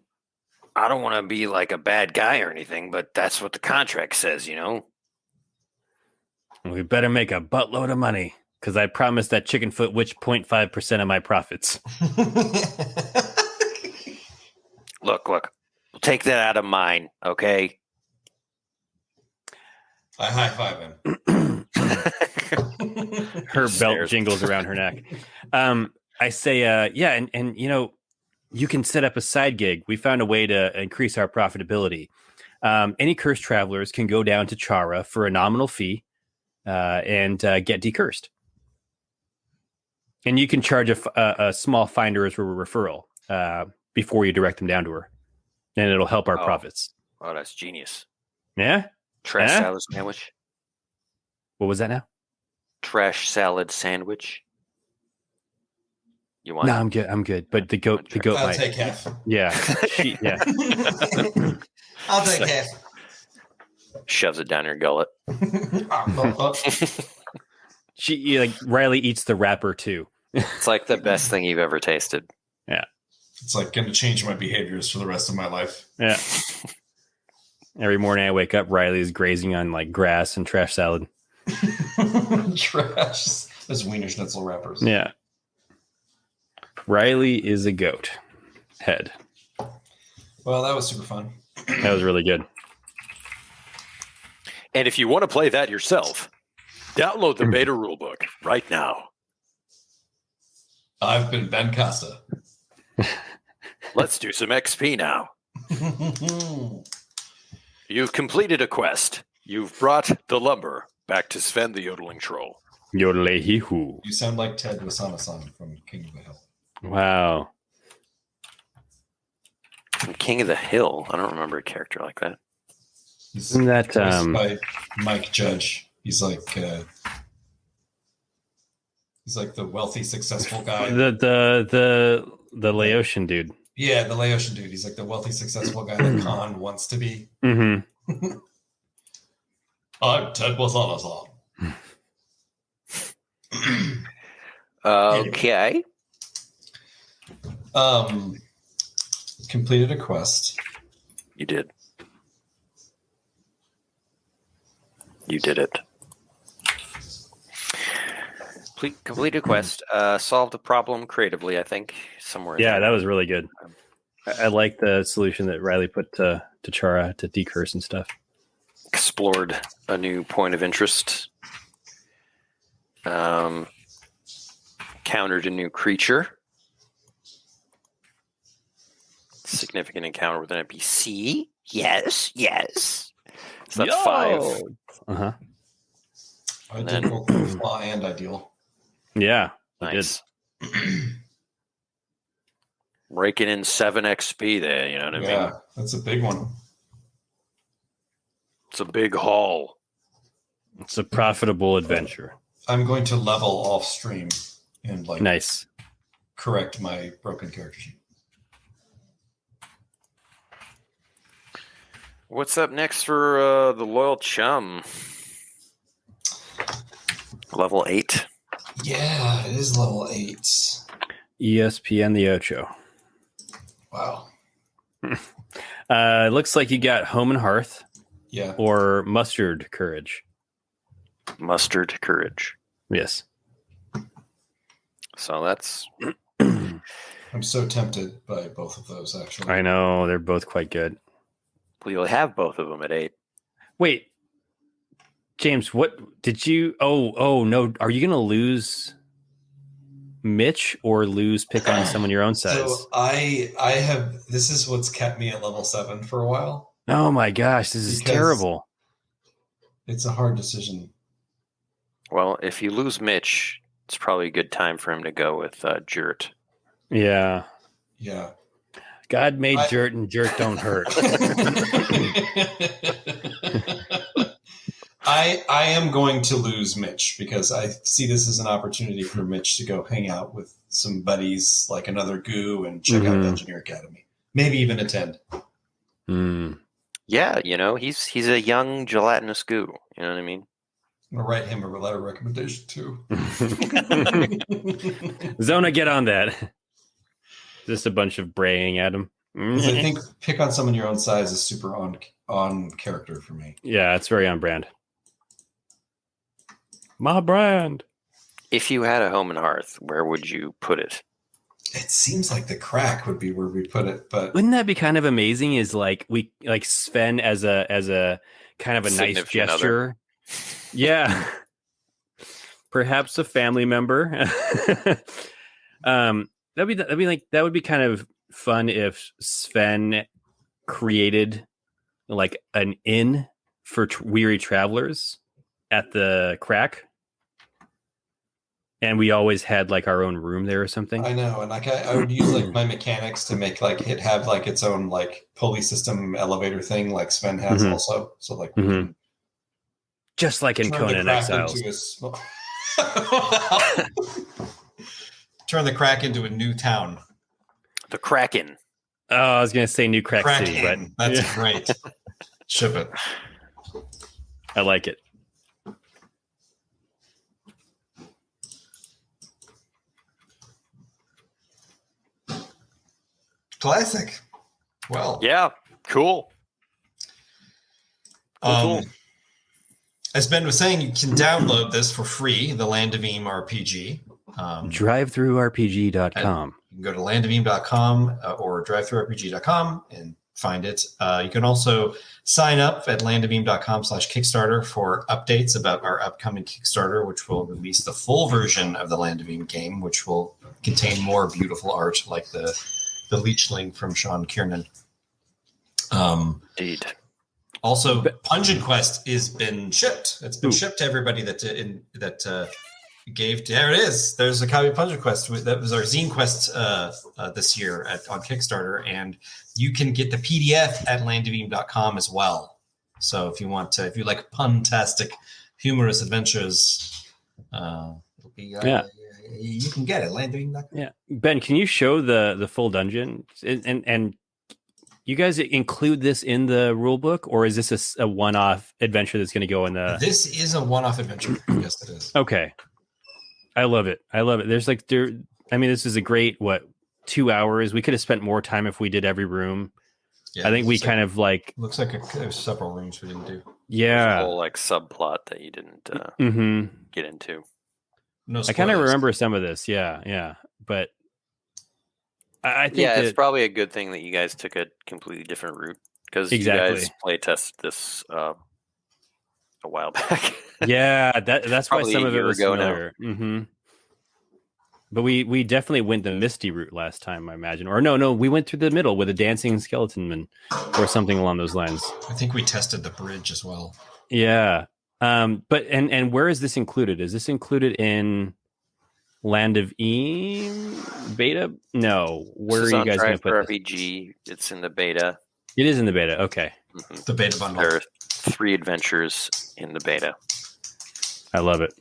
I don't want to be like a bad guy or anything, but that's what the contract says, you know? We better make a buttload of money because I promised that chicken foot witch 0.5% of my profits. Look, we'll take that out of mine, okay? I high five him. Her belt jingles around her neck. I say, yeah, and you know, you can set up a side gig. We found a way to increase our profitability. Any cursed travelers can go down to Chara for a nominal fee and get decursed. And you can charge a small finder as a referral before you direct them down to her. And it'll help our profits. Oh, that's genius. Yeah? Trash Huh? salad sandwich. What was that now? Trash salad sandwich. You want? No, I'm good. I'm good. But the goat I'll might. take half. Yeah. Yeah. I'll take half. Shoves it down your gullet. Riley eats the wrapper too. It's like the best thing you've ever tasted. Yeah. It's like going to change my behaviors for the rest of my life. Yeah. Every morning I wake up, Riley's grazing on like grass and trash salad. Trash. Those Wiener Schnitzel wrappers. Yeah. Riley is a goat head. Well, that was super fun. That was really good. And if you want to play that yourself, download the beta rulebook right now. I've been Ben Costa. Let's do some XP now. You've completed a quest. You've brought the lumber back to Sven the Yodeling Troll. Yodelehi-hoo. You sound like Ted Wasana-san from King of the Hill. Wow. From King of the Hill. I don't remember a character like that. Isn't that Voiced by Mike Judge. He's like the wealthy, successful guy. the Laotian dude? Yeah, the Laotian dude. He's like the wealthy, successful guy that Khan wants to be. Mm-hmm. I'm Ted Wasana-san. Okay. completed a quest. You did. You did it. Complete a quest. Solved a problem creatively, I think. Somewhere. Yeah, that was really good. I like the solution that Riley put to Chara to decurse and stuff. Explored a new point of interest. Encountered a new creature. Significant encounter with an NPC. Yes. So that's 5. Uh-huh. I did both flaw and ideal. Yeah. Nice. Raking in 7 XP there, you know what I mean? Yeah, that's a big one. It's a big haul. It's a profitable adventure. I'm going to level off stream and nice. Correct my broken character sheet. What's up next for the loyal chum? Level 8. Yeah, it is level 8. ESPN the Ocho. Wow. It looks like you got Home and Hearth. Yeah. Or Mustard Courage. Mustard Courage. Yes. So that's... I'm so tempted by both of those, actually. I know. They're both quite good. Well, you'll have both of them at 8. Wait. James, what did you... Oh, no. Are you going to lose Mitch or lose pick on someone your own size? So I have... This is what's kept me at level 7 for a while. Oh my gosh, this is terrible. It's a hard decision. Well, if you lose Mitch, it's probably a good time for him to go with Jert. Yeah. Yeah. God made Jert and Jert don't hurt. I am going to lose Mitch because I see this as an opportunity for Mitch to go hang out with some buddies like another Goo and check out Dungeoneer Academy. Maybe even attend. Yeah, he's a young gelatinous goo. You know what I mean? I'm going to write him a letter of recommendation too. Zona, get on that. Just a bunch of braying at him. I think pick on someone your own size is super on character for me. Yeah, it's very on brand. My brand. If you had a Home and Hearth, where would you put it? It seems like the crack would be where we put it, but wouldn't that be kind of amazing? Is like we like Sven as a kind of a nice gesture. Other. Yeah. Perhaps a family member. That would be kind of fun if Sven created like an inn for weary travelers at the crack. And we always had like our own room there or something. I know, and like I would use like my mechanics to make like it have like its own like pulley system elevator thing, like Sven has also. So like, just like in Conan Exiles. Turn the crack into a new town. The Kraken. Oh, I was gonna say New Crack City, but that's great. Ship it. I like it. Classic. Well, yeah, cool. As Ben was saying, you can download this for free, the Land of Eem RPG. DriveThruRPG.com. You can go to landofelem.com or drivethroughrpg.com and find it. You can also sign up at landofelem.com/Kickstarter for updates about our upcoming Kickstarter, which will release the full version of the Land of Eem game, which will contain more beautiful art like the Leechling from Sean Kiernan. Indeed. Also, Pungent Quest has been shipped. It's been shipped to everybody that gave. There it is. There's a copy of Pungent Quest. That was our Zine Quest this year on Kickstarter, and you can get the PDF at landofelem.com as well. So if you like puntastic, humorous adventures, it'll be you can get it landofelem.com. Yeah, Ben, can you show the full dungeon and you guys include this in the rule book, or is this a one-off adventure that's going to go in the... This is a one-off adventure. Yes, it is. Okay. I love it. There's this is a great, 2 hours. We could have spent more time if we did every room. Yeah, I think we kind of like. Looks like there's several rooms we didn't do. Yeah. There's a whole like subplot that you didn't get into. No, I kind of remember some of this. Yeah. But I think it's probably a good thing that you guys took a completely different route because you guys play tested this a while back. Yeah, that's why some of it was ago familiar. Mm-hmm. But we definitely went the Misty route last time, I imagine. Or no, we went through the middle with a dancing skeleton man or something along those lines. I think we tested the bridge as well. Yeah. But and where is this included? Is this included in Land of Eem beta? No. Where are you guys going to put this? RPG. It's in the beta. It is in the beta. Okay. Mm-hmm. The beta bundle. There are 3 adventures in the beta. I love it.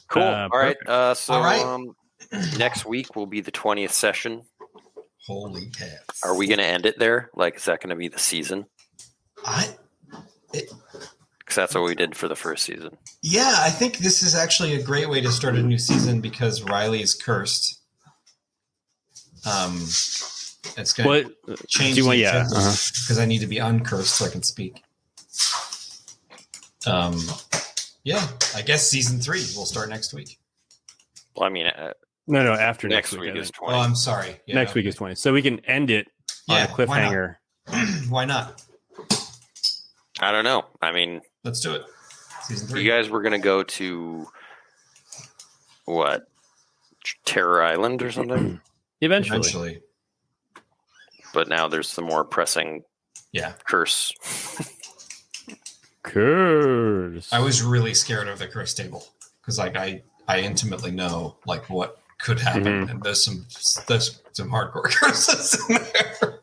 Cool. All right. So next week will be the 20th session. Holy cats. Are we going to end it there? Like, is that going to be the season? Because that's what we did for the first season. Yeah, I think this is actually a great way to start a new season because Riley is cursed. It's going to change because I need to be uncursed so I can speak. Yeah, I guess season 3 will start next week. Well, I mean, no, after next week is 20. Oh, I'm sorry. Yeah, next week is 20. So we can end it on a cliffhanger. Why not? I don't know. I mean, let's do it. Season 3. You guys were going to go to what? Terror Island or something? Eventually. But now there's some more pressing curse. Curse. I was really scared of the curse table because I intimately know like what could happen, and there's some hardcore curses in there.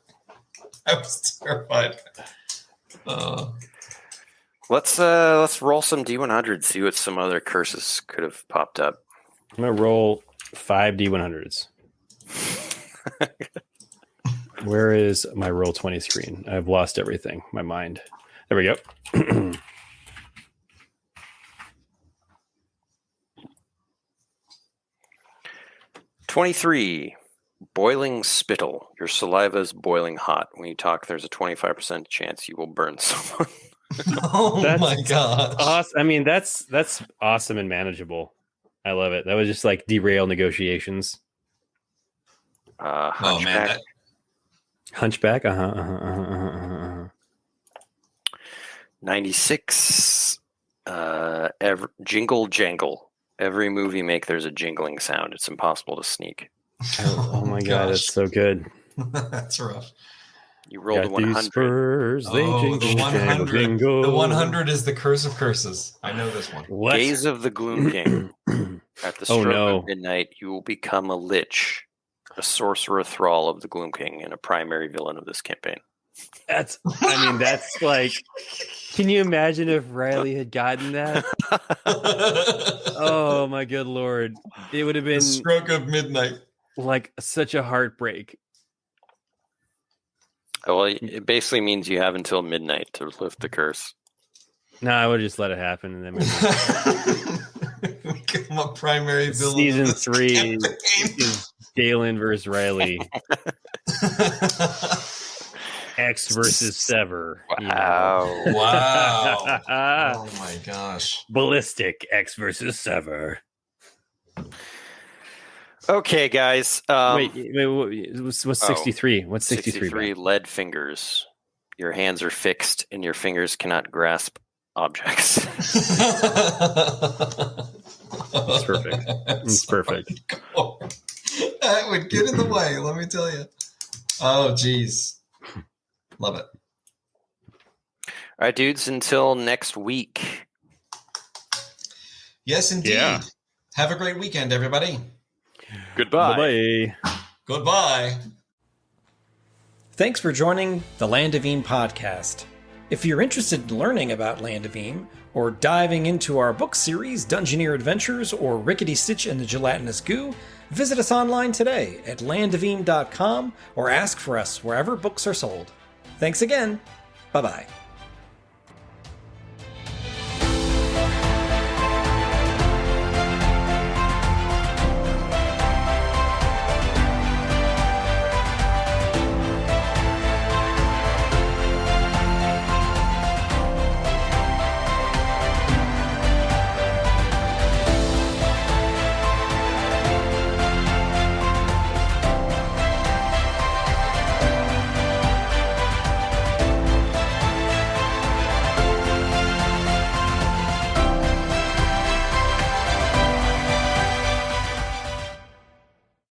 I was terrified. Let's roll some D100s, see what some other curses could have popped up. I'm gonna roll 5 D100s. Where is my roll 20 screen? I've lost everything. My mind. There we go. 23. Boiling spittle. Your saliva is boiling hot. When you talk, there's a 25% chance you will burn someone. Oh my gosh. Awesome. I mean, that's awesome and manageable. I love it. That was just like derail negotiations. Hunchback. Hunchback. 96. Jingle jangle. Every move you make, there's a jingling sound. It's impossible to sneak. Oh my god, that's so good. That's rough. You rolled a 100. Spurs, they jingle, the 100. jingle. The 100 is the curse of curses. I know this one. What? Gaze of the Gloom King. At the stroke of midnight, you will become a lich, a sorcerer thrall of the Gloom King, and a primary villain of this campaign. That's like, can you imagine if Riley had gotten that? Oh my good lord. It would have been the stroke of midnight. Like such a heartbreak. Well, it basically means you have until midnight to lift the curse. No, I would just let it happen and then become a primary villain. Season 3 is Galen versus Riley. X versus Sever. Wow. You know. Wow. Oh my gosh. Ballistic X versus Sever. Okay, guys. Wait, what's 63? What's 63? 63 lead fingers. Your hands are fixed and your fingers cannot grasp objects. That's perfect. It's perfect. That would get in the way, let me tell you. Oh, geez. Love it. All right, dudes, until next week. Yes, indeed. Yeah. Have a great weekend, everybody. Goodbye. Bye-bye. Goodbye. Thanks for joining the Land of Eem podcast. If you're interested in learning about Land of Eem, or diving into our book series, Dungeoneer Adventures, or Rickety Stitch and the Gelatinous Goo, visit us online today at landofelem.com or ask for us wherever books are sold. Thanks again. Bye-bye.